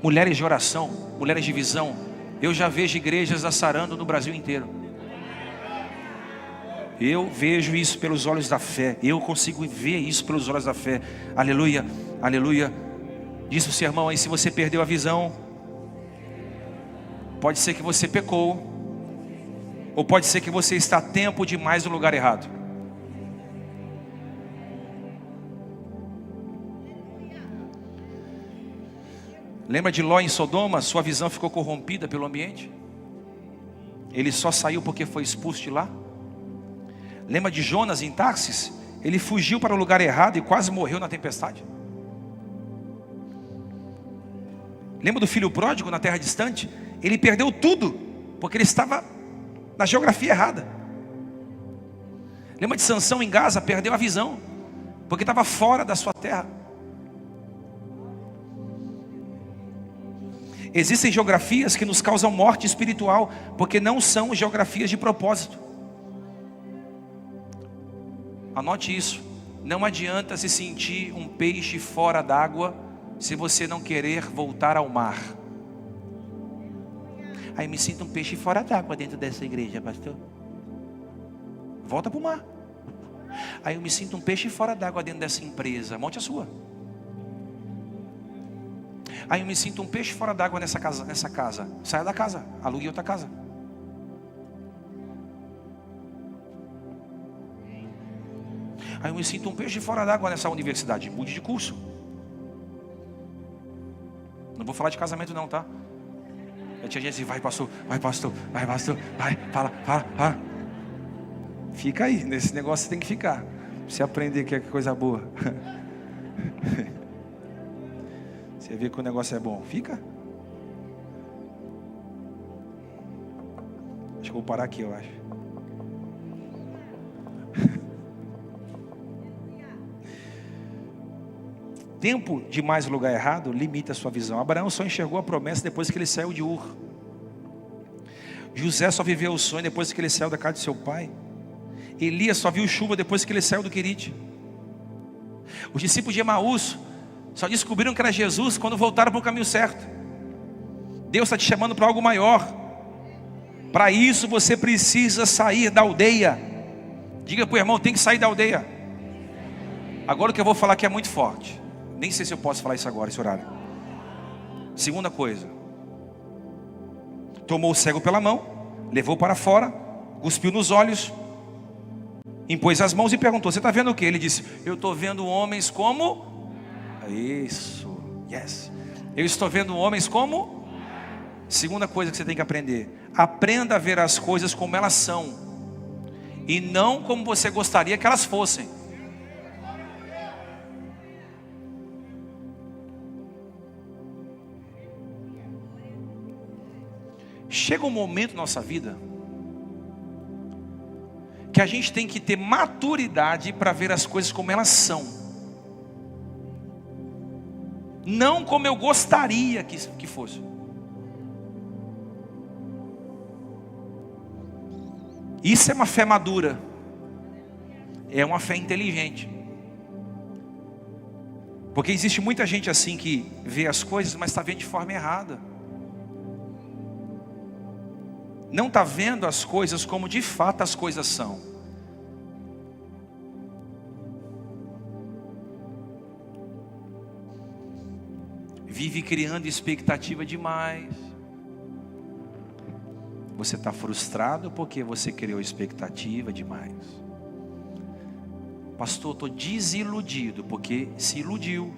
mulheres de oração, mulheres de visão. Eu já vejo igrejas assarando no Brasil inteiro. Eu vejo isso pelos olhos da fé. Eu consigo ver isso pelos olhos da fé. Aleluia, aleluia. Disse o sermão aí: se você perdeu a visão, pode ser que você pecou, ou pode ser que você está tempo demais no lugar errado. Lembra de Ló em Sodoma? Sua visão ficou corrompida pelo ambiente. Ele só saiu porque foi expulso de lá. Lembra de Jonas em Tarsis? Ele fugiu para o lugar errado e quase morreu na tempestade. Lembra do filho pródigo na terra distante? Ele perdeu tudo, porque ele estava na geografia errada. Lembra de Sansão em Gaza? Perdeu a visão, porque estava fora da sua terra. Existem geografias que nos causam morte espiritual, porque não são geografias de propósito. Anote isso. Não adianta se sentir um peixe fora d'água se você não querer voltar ao mar. Aí me sinto um peixe fora d'água dentro dessa igreja, pastor. Volta para o mar. Aí eu me sinto um peixe fora d'água dentro dessa empresa. Monte a sua. Aí eu me sinto um peixe fora d'água nessa casa. Saia da casa, alugue outra casa. Aí eu me sinto um peixe fora d'água nessa universidade. Mude de curso. Não vou falar de casamento não, tá? Eu tinha gente assim, vai pastor, vai pastor, vai pastor, vai, fala. Fica aí, nesse negócio você tem que ficar. Pra você aprender que é coisa boa. Você vê que o negócio é bom. Fica. Acho que eu vou parar aqui, eu acho. Tempo de mais lugar errado limita a sua visão. Abraão só enxergou a promessa depois que ele saiu de Ur. José só viveu o sonho depois que ele saiu da casa de seu pai. Elias só viu chuva depois que ele saiu do Querite. Os discípulos de Emaús só descobriram que era Jesus quando voltaram para o caminho certo. Deus está te chamando para algo maior. Para isso você precisa sair da aldeia. Diga para o irmão, tem que sair da aldeia. Agora o que eu vou falar aqui é muito forte. Nem sei se eu posso falar isso agora, esse horário. Segunda coisa. Tomou o cego pela mão, levou para fora, cuspiu nos olhos, impôs as mãos e perguntou, você está vendo o que? Ele disse, eu estou vendo homens como... Isso, yes. Eu estou vendo homens como... Segunda coisa que você tem que aprender. Aprenda a ver as coisas como elas são. E não como você gostaria que elas fossem. Chega um momento na nossa vida que a gente tem que ter maturidade para ver as coisas como elas são, não como eu gostaria que fosse. Isso é uma fé madura, é uma fé inteligente. Porque existe muita gente assim que vê as coisas, mas está vendo de forma errada. Não está vendo as coisas como de fato as coisas são. Vive criando expectativa demais. Você está frustrado porque você criou expectativa demais. Pastor, estou desiludido porque se iludiu.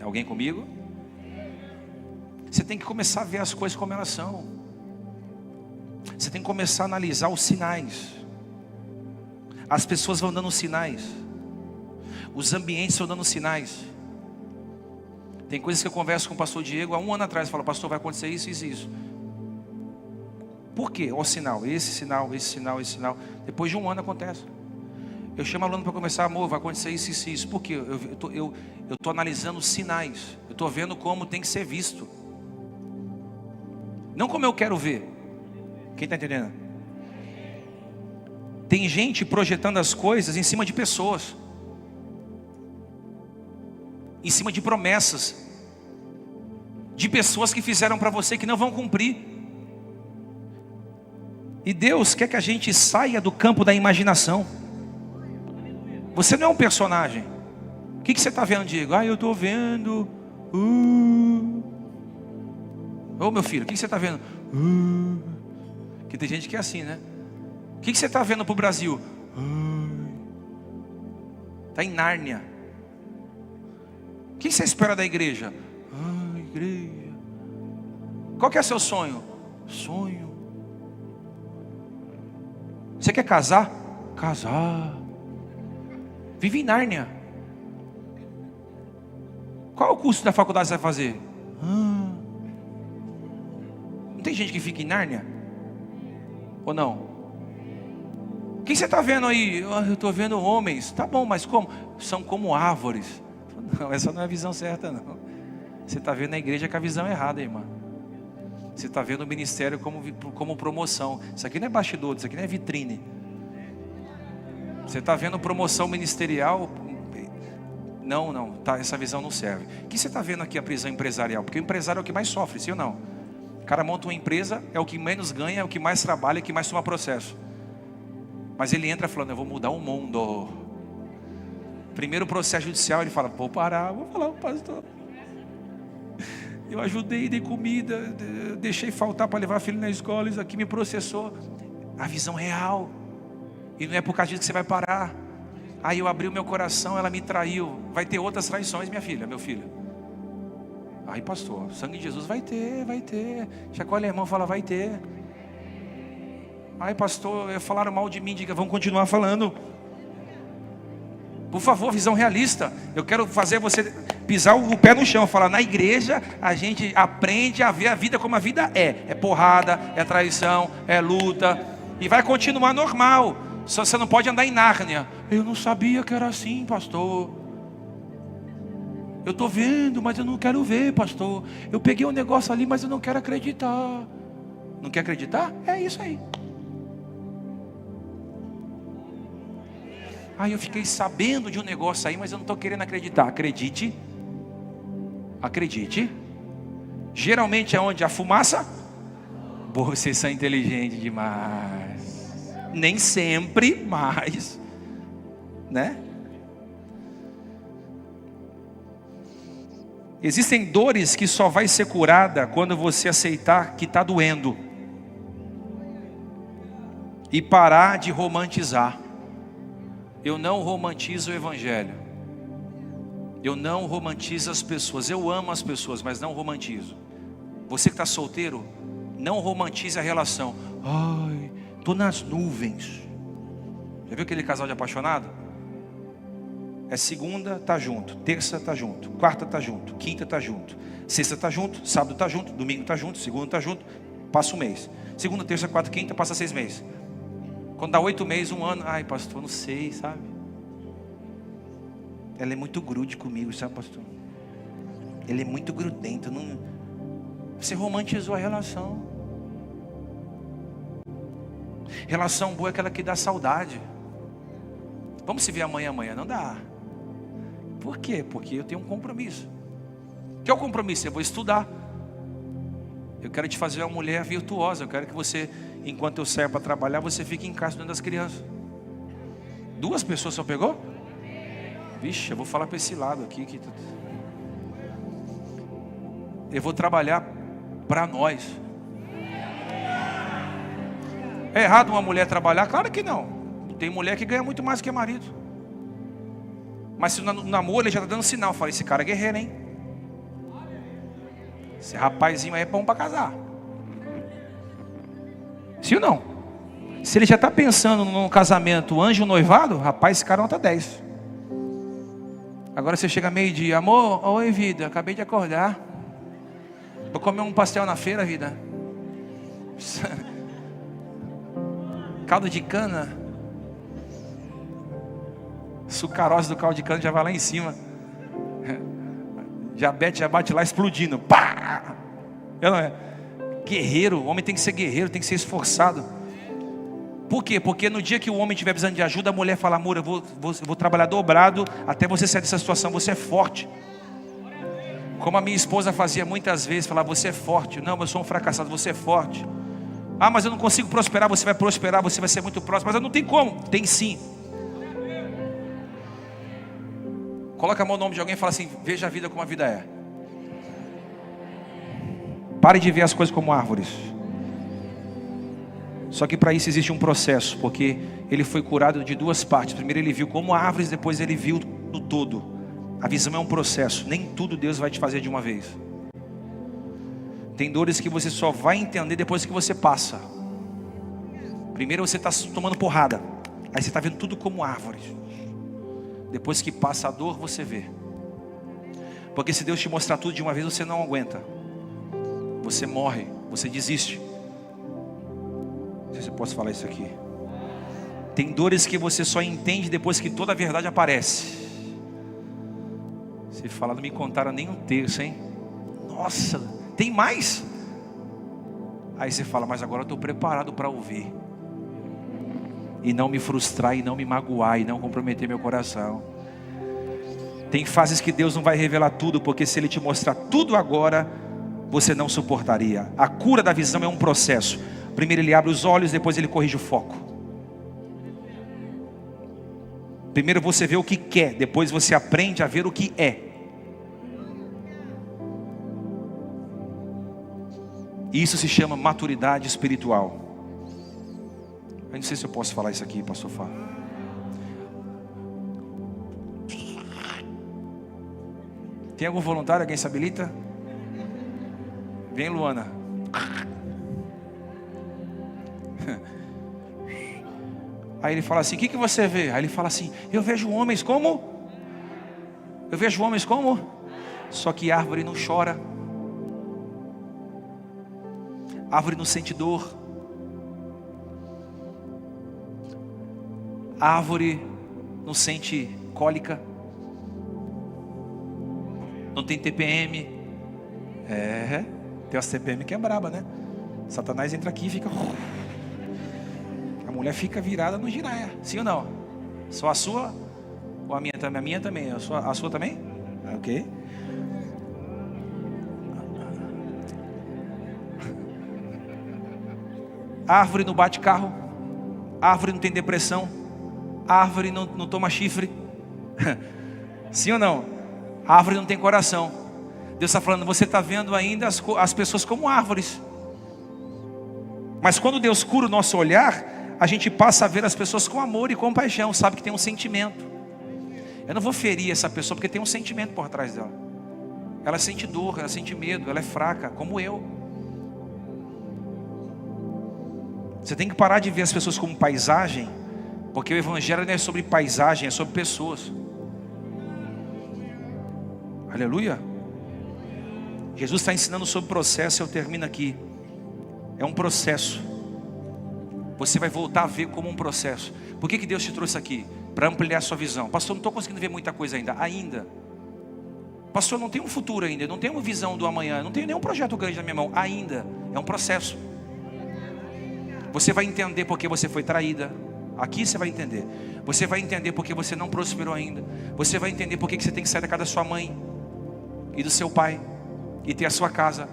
Alguém comigo? Você tem que começar a ver as coisas como elas são. Você tem que começar a analisar os sinais. As pessoas vão dando sinais. Os ambientes vão dando sinais. Tem coisas que eu converso com o pastor Diego há um ano atrás. Falo, pastor, vai acontecer isso, isso, isso. Por quê? Olha o sinal, esse sinal, esse sinal, esse sinal. Depois de um ano acontece. Eu chamo o aluno para conversar, amor, vai acontecer isso, isso, isso. Por quê? Eu estou analisando os sinais. Eu estou vendo como tem que ser visto. Não como eu quero ver. Quem está entendendo? Tem gente projetando as coisas em cima de pessoas, em cima de promessas, de pessoas que fizeram para você que não vão cumprir. E Deus quer que a gente saia do campo da imaginação. Você não é um personagem. O que você está vendo, Diego? Eu estou vendo. Ô meu filho, o que você está vendo? Que tem gente que é assim, né? O que você está vendo para o Brasil? Está em Nárnia. O que você espera da igreja? Igreja. Qual que é seu sonho? Sonho. Você quer casar? Casar. Vive em Nárnia. Qual é o curso da faculdade que você vai fazer? Não tem gente que fica em Nárnia? Ou não? O que você está vendo aí? Eu estou vendo homens. Tá bom, mas como? São como árvores. Não, essa não é a visão certa, não. Você está vendo a igreja com a visão errada, irmã. Você está vendo o ministério como promoção. Isso aqui não é bastidor, isso aqui não é vitrine. Você está vendo promoção ministerial? Não, tá, essa visão não serve. O que você está vendo aqui, a prisão empresarial? Porque o empresário é o que mais sofre, sim ou não? O cara monta uma empresa, é o que menos ganha, é o que mais trabalha, é o que mais toma processo. Mas ele entra falando, eu vou mudar o mundo. Primeiro processo judicial, ele fala, vou parar, vou falar, pastor, eu ajudei, dei comida, deixei faltar para levar filho na escola, isso aqui me processou. A visão real. E não é por causa disso que você vai parar. Aí eu abri o meu coração, ela me traiu. Vai ter outras traições, minha filha, meu filho. Aí pastor, sangue de Jesus vai ter. Chacoalha a irmã, fala, vai ter. Aí pastor, falaram mal de mim, diga, vamos continuar falando. Por favor, visão realista. Eu quero fazer você pisar o pé no chão. Falar, na igreja a gente aprende a ver a vida como a vida é. É porrada, é traição, é luta. E vai continuar normal. Só você não pode andar em Nárnia. Eu não sabia que era assim, pastor. Eu estou vendo, mas eu não quero ver, pastor. Eu peguei um negócio ali, mas eu não quero acreditar. Não quer acreditar? É isso aí. Aí eu fiquei sabendo de um negócio aí, mas eu não estou querendo acreditar. Acredite. Geralmente é onde a fumaça. Vocês são inteligentes demais. Nem sempre, mas, né? Existem dores que só vai ser curada quando você aceitar que está doendo e parar de romantizar. Eu não romantizo o evangelho. Eu não romantizo as pessoas. Eu amo as pessoas, mas não romantizo. Você que está solteiro, não romantize a relação. Ai, estou nas nuvens. Já viu aquele casal de apaixonado? É segunda, tá junto. Terça, tá junto. Quarta, tá junto. Quinta, tá junto. Sexta, tá junto. Sábado, tá junto. Domingo, tá junto. Segunda, tá junto. Passa um mês. Segunda, terça, quarta, quinta, passa 6 meses. Quando dá 8 meses, 1 ano. Ai, pastor, não sei, sabe? Ela é muito grude comigo, sabe, pastor? Ele é muito grudento. Não... Você romantizou a relação. Relação boa é aquela que dá saudade. Vamos se ver amanhã. Não dá. Por quê? Porque eu tenho um compromisso. Que é o compromisso? Eu vou estudar. Eu quero te fazer uma mulher virtuosa. Eu quero que você, enquanto eu saio para trabalhar, você fique em casa cuidando das crianças. 2 pessoas só pegou? Vixe, eu vou falar para esse lado aqui. Eu vou trabalhar para nós. É errado uma mulher trabalhar? Claro que não. Tem mulher que ganha muito mais que marido. Mas se no namoro ele já está dando sinal. Fala, esse cara é guerreiro, hein? Esse rapazinho aí é bom para casar. Sim ou não? Se ele já está pensando no casamento, anjo noivado, rapaz, esse cara nota 10. Agora você chega meio-dia, amor, oi vida, acabei de acordar. Vou comer um pastel na feira, vida. Caldo de cana. Sucarose do caldo de cana já vai lá em cima. Diabetes já bate lá explodindo. Pá! Eu não é. Guerreiro, o homem tem que ser guerreiro, tem que ser esforçado. Por quê? Porque no dia que o homem estiver precisando de ajuda, a mulher fala, amor, eu vou trabalhar dobrado até você sair dessa situação, você é forte. Como a minha esposa fazia muitas vezes, falava, você é forte. Não, eu sou um fracassado, você é forte. Ah, mas eu não consigo prosperar, você vai prosperar, você vai ser muito próximo. Mas eu não tenho como. Tem sim. Coloca a mão no nome de alguém e fala assim, veja a vida como a vida é. Pare de ver as coisas como árvores. Só que para isso existe um processo, porque ele foi curado de 2 partes. Primeiro ele viu como árvores, depois ele viu no todo. A visão é um processo, nem tudo Deus vai te fazer de uma vez. Tem dores que você só vai entender depois que você passa. Primeiro você está tomando porrada, aí você está vendo tudo como árvore. Depois que passa a dor, você vê. Porque se Deus te mostrar tudo de uma vez, você não aguenta. Você morre, você desiste. Não sei se eu posso falar isso aqui. Tem dores que você só entende depois que toda a verdade aparece. Você fala, não me contaram nem um terço, hein? Nossa, tem mais? Aí você fala, mas agora eu estou preparado para ouvir. E não me frustrar, e não me magoar, e não comprometer meu coração. Tem fases que Deus não vai revelar tudo, porque se Ele te mostrar tudo agora, você não suportaria. A cura da visão é um processo. Primeiro Ele abre os olhos, depois Ele corrige o foco. Primeiro você vê o que quer, depois você aprende a ver o que é. Isso se chama maturidade espiritual. Eu não sei se eu posso falar isso aqui, pastor Fá. Tem algum voluntário? Alguém se habilita? Vem, Luana. Aí ele fala assim, o que você vê? Aí ele fala assim, eu vejo homens como? Eu vejo homens como? Só que árvore não chora. Árvore não sente dor. Árvore não sente cólica. Não tem TPM. Tem as TPM que é braba, né? Satanás entra aqui e fica... A mulher fica virada no giraia. Sim ou não? Só a sua? Ou a minha também? A minha também. A sua também? Ok. Árvore não bate carro. Árvore não tem depressão. Árvore não toma chifre. Sim ou não? Árvore não tem coração. Deus está falando, você está vendo ainda as pessoas como árvores. Mas quando Deus cura o nosso olhar, a gente passa a ver as pessoas com amor e compaixão. Sabe que tem um sentimento. Eu não vou ferir essa pessoa porque tem um sentimento por trás dela. Ela sente dor, ela sente medo, ela é fraca, como eu. Você tem que parar de ver as pessoas como paisagem, porque o evangelho não é sobre paisagem, é sobre pessoas. Aleluia. Jesus está ensinando sobre processo. Eu termino aqui. É um processo. Você vai voltar a ver como um processo. Por que Deus te trouxe aqui? Para ampliar a sua visão. Pastor, não estou conseguindo ver muita coisa ainda. Pastor, não tem um futuro ainda. Não tenho uma visão do amanhã. Não tenho nenhum projeto grande na minha mão ainda. É um processo. Você vai entender porque você foi traída. Aqui você vai entender. Você vai entender porque você não prosperou ainda. Você vai entender porque você tem que sair da casa da sua mãe e do seu pai e ter a sua casa.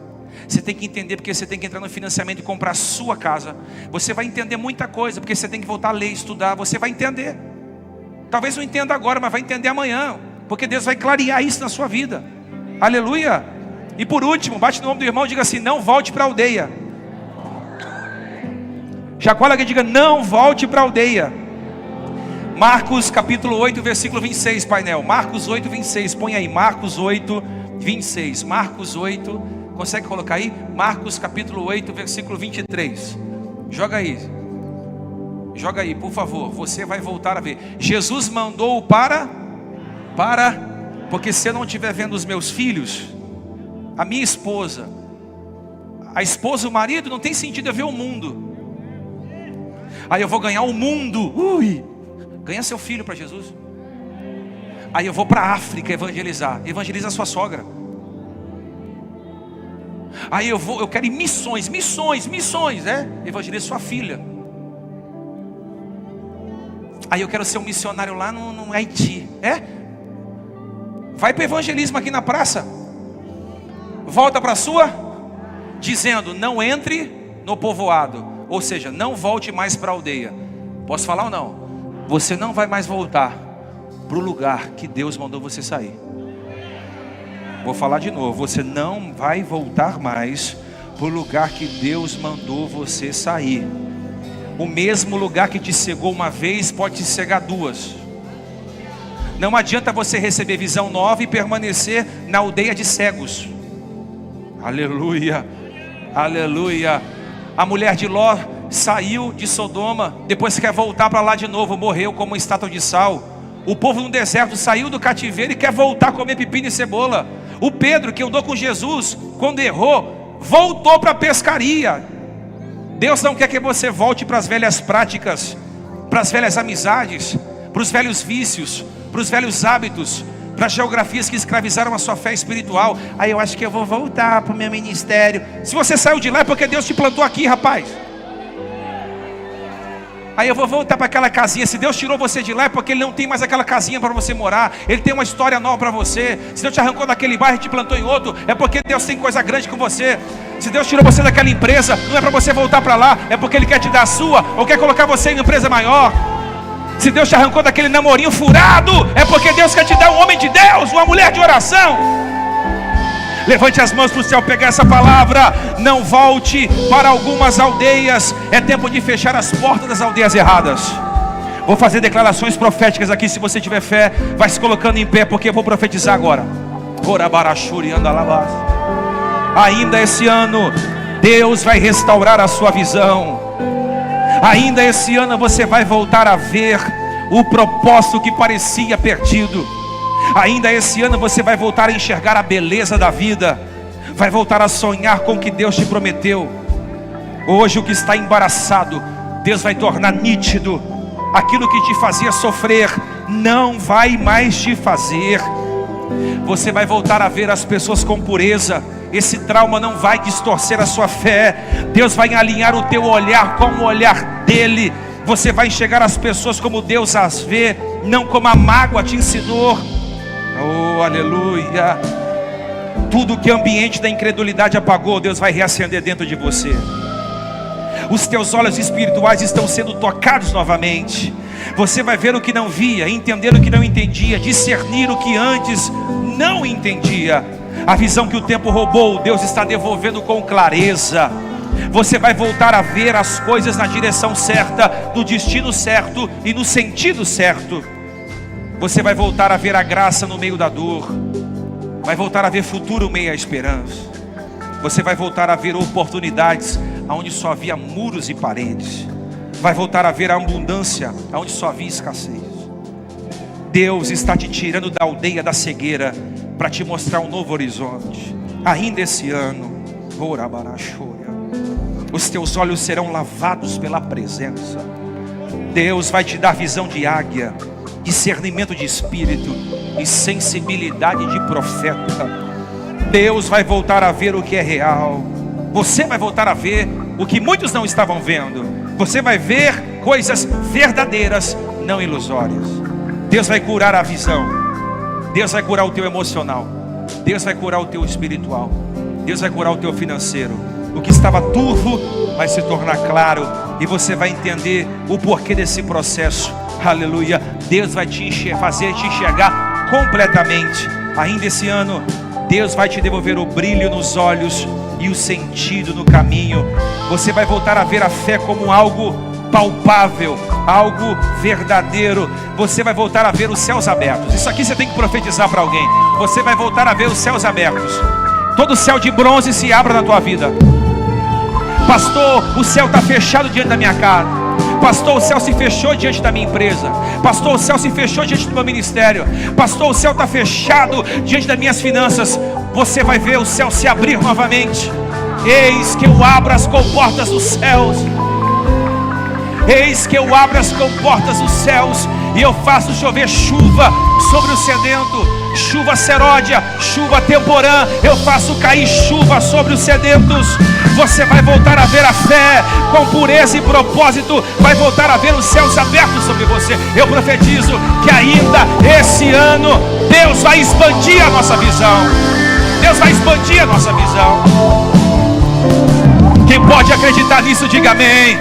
Você tem que entender porque você tem que entrar no financiamento e comprar a sua casa. Você vai entender muita coisa porque você tem que voltar a ler, estudar. Você vai entender. Talvez não entenda agora, mas vai entender amanhã, porque Deus vai clarear isso na sua vida. Aleluia. E por último, bate no ombro do irmão e diga assim, não volte para a aldeia. Chacoalha que diga, não volte para a aldeia. Marcos capítulo 8, versículo 26, painel. Marcos 8, 26, põe aí. Marcos 8, 26. Marcos 8, consegue colocar aí? Marcos capítulo 8, versículo 23. Joga aí. Joga aí, por favor. Você vai voltar a ver. Jesus mandou para, porque se eu não estiver vendo os meus filhos, a minha esposa, a esposa e o marido, não tem sentido eu ver o mundo. Aí eu vou ganhar o mundo. Ganha seu filho para Jesus. Aí eu vou para a África evangelizar. Evangeliza a sua sogra. Aí eu quero ir missões. Evangeliza sua filha. Aí eu quero ser um missionário lá no Haiti. Vai para o evangelismo aqui na praça. Volta para a sua, dizendo, não entre no povoado. Ou seja, não volte mais para a aldeia. Posso falar ou não? Você não vai mais voltar para o lugar que Deus mandou você sair. Vou falar de novo. Você não vai voltar mais para o lugar que Deus mandou você sair. O mesmo lugar que te cegou uma vez pode te cegar duas. Não adianta você receber visão nova e permanecer na aldeia de cegos. Aleluia. Aleluia. A mulher de Ló saiu de Sodoma, depois quer voltar para lá de novo, morreu como uma estátua de sal. O povo no deserto saiu do cativeiro e quer voltar a comer pepino e cebola. O Pedro, que andou com Jesus, quando errou, voltou para a pescaria. Deus não quer que você volte para as velhas práticas, para as velhas amizades, para os velhos vícios, para os velhos hábitos, para as geografias que escravizaram a sua fé espiritual. Aí eu acho que eu vou voltar para o meu ministério. Se você saiu de lá é porque Deus te plantou aqui, rapaz. Aí eu vou voltar para aquela casinha. Se Deus tirou você de lá é porque Ele não tem mais aquela casinha para você morar. Ele tem uma história nova para você. Se Deus te arrancou daquele bairro e te plantou em outro, é porque Deus tem coisa grande com você. Se Deus tirou você daquela empresa, não é para você voltar para lá, é porque Ele quer te dar a sua, ou quer colocar você em uma empresa maior. Se Deus te arrancou daquele namorinho furado, é porque Deus quer te dar um homem de Deus, uma mulher de oração. Levante as mãos para o céu, pegar essa palavra. Não volte para algumas aldeias. É tempo de fechar as portas das aldeias erradas. Vou fazer declarações proféticas aqui. Se você tiver fé, vai se colocando em pé, porque eu vou profetizar agora. Ainda esse ano, Deus vai restaurar a sua visão. Ainda esse ano você vai voltar a ver o propósito que parecia perdido. Ainda esse ano você vai voltar a enxergar a beleza da vida. Vai voltar a sonhar com o que Deus te prometeu. Hoje o que está embaraçado, Deus vai tornar nítido. Aquilo que te fazia sofrer, não vai mais te fazer. Você vai voltar a ver as pessoas com pureza. Esse trauma não vai distorcer a sua fé. Deus vai alinhar o teu olhar com o olhar dele. Você vai enxergar as pessoas como Deus as vê, não como a mágoa te ensinou. Oh, aleluia. Tudo que o ambiente da incredulidade apagou, Deus vai reacender dentro de você. Os teus olhos espirituais estão sendo tocados novamente. Você vai ver o que não via, entender o que não entendia, discernir o que antes não entendia. A visão que o tempo roubou, Deus está devolvendo com clareza. Você vai voltar a ver as coisas na direção certa, no destino certo e no sentido certo. Você vai voltar a ver a graça no meio da dor. Vai voltar a ver futuro no meio da esperança. Você vai voltar a ver oportunidades onde só havia muros e paredes. Vai voltar a ver a abundância onde só havia escassez. Deus está te tirando da aldeia da cegueira para te mostrar um novo horizonte. Ainda esse ano, os teus olhos serão lavados pela presença. Deus vai te dar visão de águia, discernimento de espírito e sensibilidade de profeta. Deus vai voltar a ver o que é real. Você vai voltar a ver o que muitos não estavam vendo. Você vai ver coisas verdadeiras, não ilusórias. Deus vai curar a visão. Deus vai curar o teu emocional. Deus vai curar o teu espiritual. Deus vai curar o teu financeiro. O que estava turvo vai se tornar claro, e você vai entender o porquê desse processo. Aleluia. Deus vai fazer te enxergar completamente. Ainda esse ano, Deus vai te devolver o brilho nos olhos e o sentido no caminho. Você vai voltar a ver a fé como algo palpável, algo verdadeiro. Você vai voltar a ver os céus abertos. Isso aqui você tem que profetizar para alguém. Você vai voltar a ver os céus abertos. Todo céu de bronze se abra na tua vida. Pastor, o céu está fechado diante da minha casa. Pastor, o céu se fechou diante da minha empresa. Pastor, o céu se fechou diante do meu ministério. Pastor, o céu está fechado diante das minhas finanças. Você vai ver o céu se abrir novamente. Eis que eu abro as comportas dos céus. Eis que eu abro as comportas dos céus e eu faço chover chuva sobre o sedento. Chuva seródia, chuva temporã. Eu faço cair chuva sobre os sedentos. Você vai voltar a ver a fé com pureza e propósito. Vai voltar a ver os céus abertos sobre você. Eu profetizo que ainda esse ano Deus vai expandir a nossa visão. Deus vai expandir a nossa visão. Quem pode acreditar nisso, diga amém.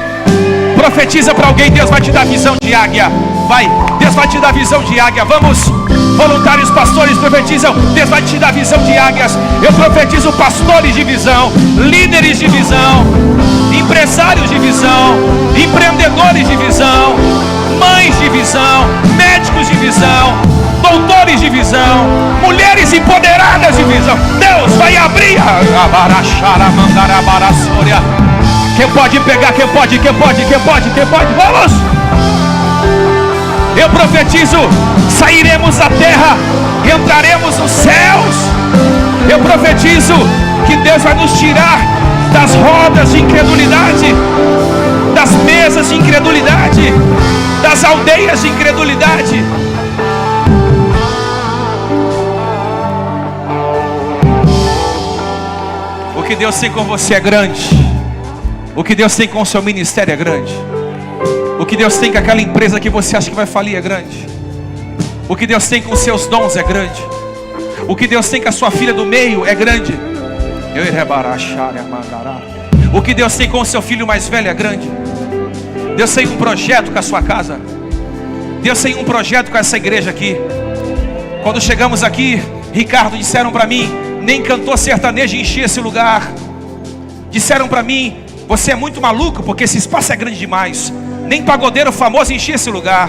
Profetiza para alguém. Deus vai te dar visão de águia. Vai, Deus vai te dar visão de águia. Vamos, voluntários, pastores, profetizam. Deus vai te dar visão de águias. Eu profetizo pastores de visão, líderes de visão, empresários de visão, empreendedores de visão, mães de visão, médicos de visão, doutores de visão, mulheres empoderadas de visão. Deus vai abrir a Quem pode pegar, quem pode, vamos! Eu profetizo, sairemos da terra, entraremos nos céus. Eu profetizo que Deus vai nos tirar das rodas de incredulidade, das mesas de incredulidade, das aldeias de incredulidade. O que Deus tem com você é grande. O que Deus tem com o seu ministério é grande. O que Deus tem com aquela empresa que você acha que vai falir é grande. O que Deus tem com os seus dons é grande. O que Deus tem com a sua filha do meio é grande. O que Deus tem com o seu filho mais velho é grande. Deus tem um projeto com a sua casa. Deus tem um projeto com essa igreja aqui. Quando chegamos aqui, Ricardo, disseram para mim, nem cantor sertanejo enchia esse lugar. Disseram para mim, você é muito maluco porque esse espaço é grande demais. Nem pagodeiro famoso enchia esse lugar.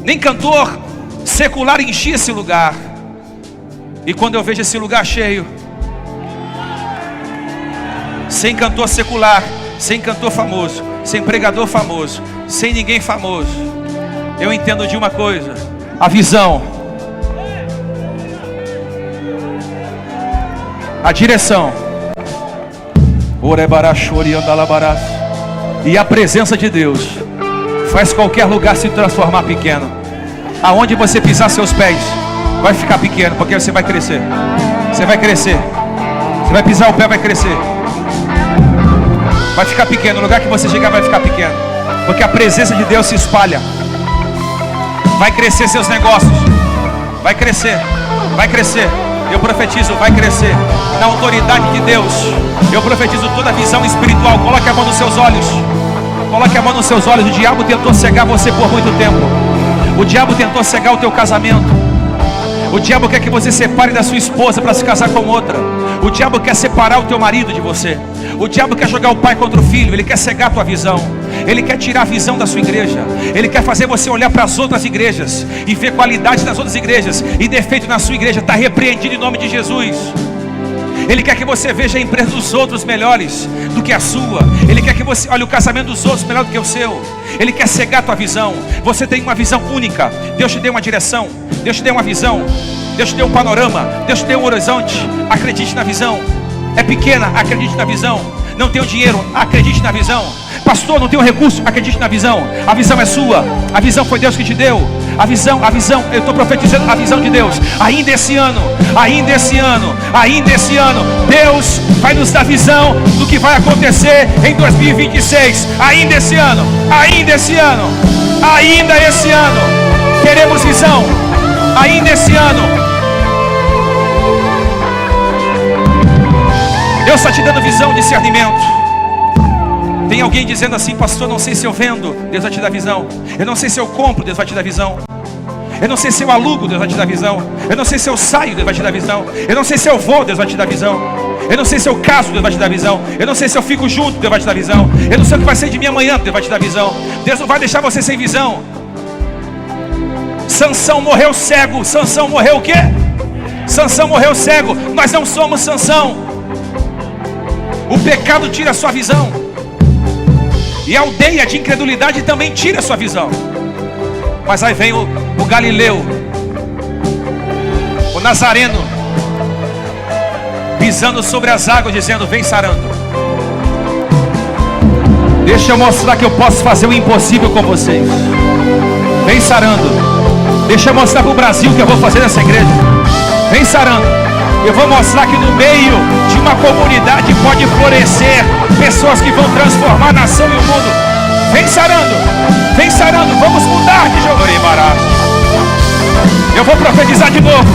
Nem cantor secular enchia esse lugar. E quando eu vejo esse lugar cheio, sem cantor secular, sem cantor famoso, sem pregador famoso, sem ninguém famoso, eu entendo de uma coisa: a visão, a direção, e a presença de Deus faz qualquer lugar se transformar pequeno. Aonde você pisar seus pés vai ficar pequeno, porque você vai crescer. Você vai crescer. Você vai pisar o pé, vai crescer. Vai ficar pequeno. O lugar que você chegar vai ficar pequeno, porque a presença de Deus se espalha. Vai crescer seus negócios. Vai crescer. Vai crescer. Eu profetizo, vai crescer. Na autoridade de Deus, eu profetizo toda a visão espiritual. Coloque a mão nos seus olhos. Coloque a mão nos seus olhos. O diabo tentou cegar você por muito tempo. O diabo tentou cegar o teu casamento. O diabo quer que você separe da sua esposa para se casar com outra. O diabo quer separar o teu marido de você. O diabo quer jogar o pai contra o filho. Ele quer cegar a tua visão. Ele quer tirar a visão da sua igreja. Ele quer fazer você olhar para as outras igrejas e ver qualidades das outras igrejas e defeito na sua igreja. Está repreendido em nome de Jesus. Ele quer que você veja a empresa dos outros melhores do que a sua. Ele quer que você olhe o casamento dos outros melhor do que o seu. Ele quer cegar a tua visão. Você tem uma visão única. Deus te deu uma direção. Deus te deu uma visão. Deus te deu um panorama. Deus te deu um horizonte. Acredite na visão. É pequena, acredite na visão. Não tenho dinheiro, acredite na visão. Pastor, não tenho recurso, acredite na visão. A visão é sua. A visão foi Deus que te deu. A visão, eu estou profetizando a visão de Deus. Ainda esse ano, Deus vai nos dar visão do que vai acontecer em 2026. Ainda esse ano, queremos visão. Ainda esse ano, Deus está te dando visão, discernimento. Tem alguém dizendo assim: pastor, não sei se eu vendo, Deus vai te dar visão. Eu não sei se eu compro, Deus vai te dar visão. Eu não sei se eu alugo, Deus vai te dar visão. Eu não sei se eu saio, Deus vai te dar visão. Eu não sei se eu vou, Deus vai te dar visão. Eu não sei se eu caso, Deus vai te dar visão. Eu não sei se eu fico junto, Deus vai te dar visão. Eu não sei o que vai ser de mim amanhã, Deus vai te dar visão. Deus não vai deixar você sem visão. Sansão morreu cego. Sansão morreu o quê? Sansão morreu cego. Nós não somos Sansão. O pecado tira a sua visão. E a aldeia de incredulidade também tira a sua visão. Mas aí vem o Galileu, o Nazareno, pisando sobre as águas, dizendo: vem sarando. Deixa eu mostrar que eu posso fazer o impossível com vocês. Vem sarando. Deixa eu mostrar para o Brasil o que eu vou fazer nessa igreja. Vem sarando. Eu vou mostrar que no meio de uma comunidade pode florescer pessoas que vão transformar a nação e o mundo. Vem sarando, vamos mudar de jogo. Eu vou profetizar de novo.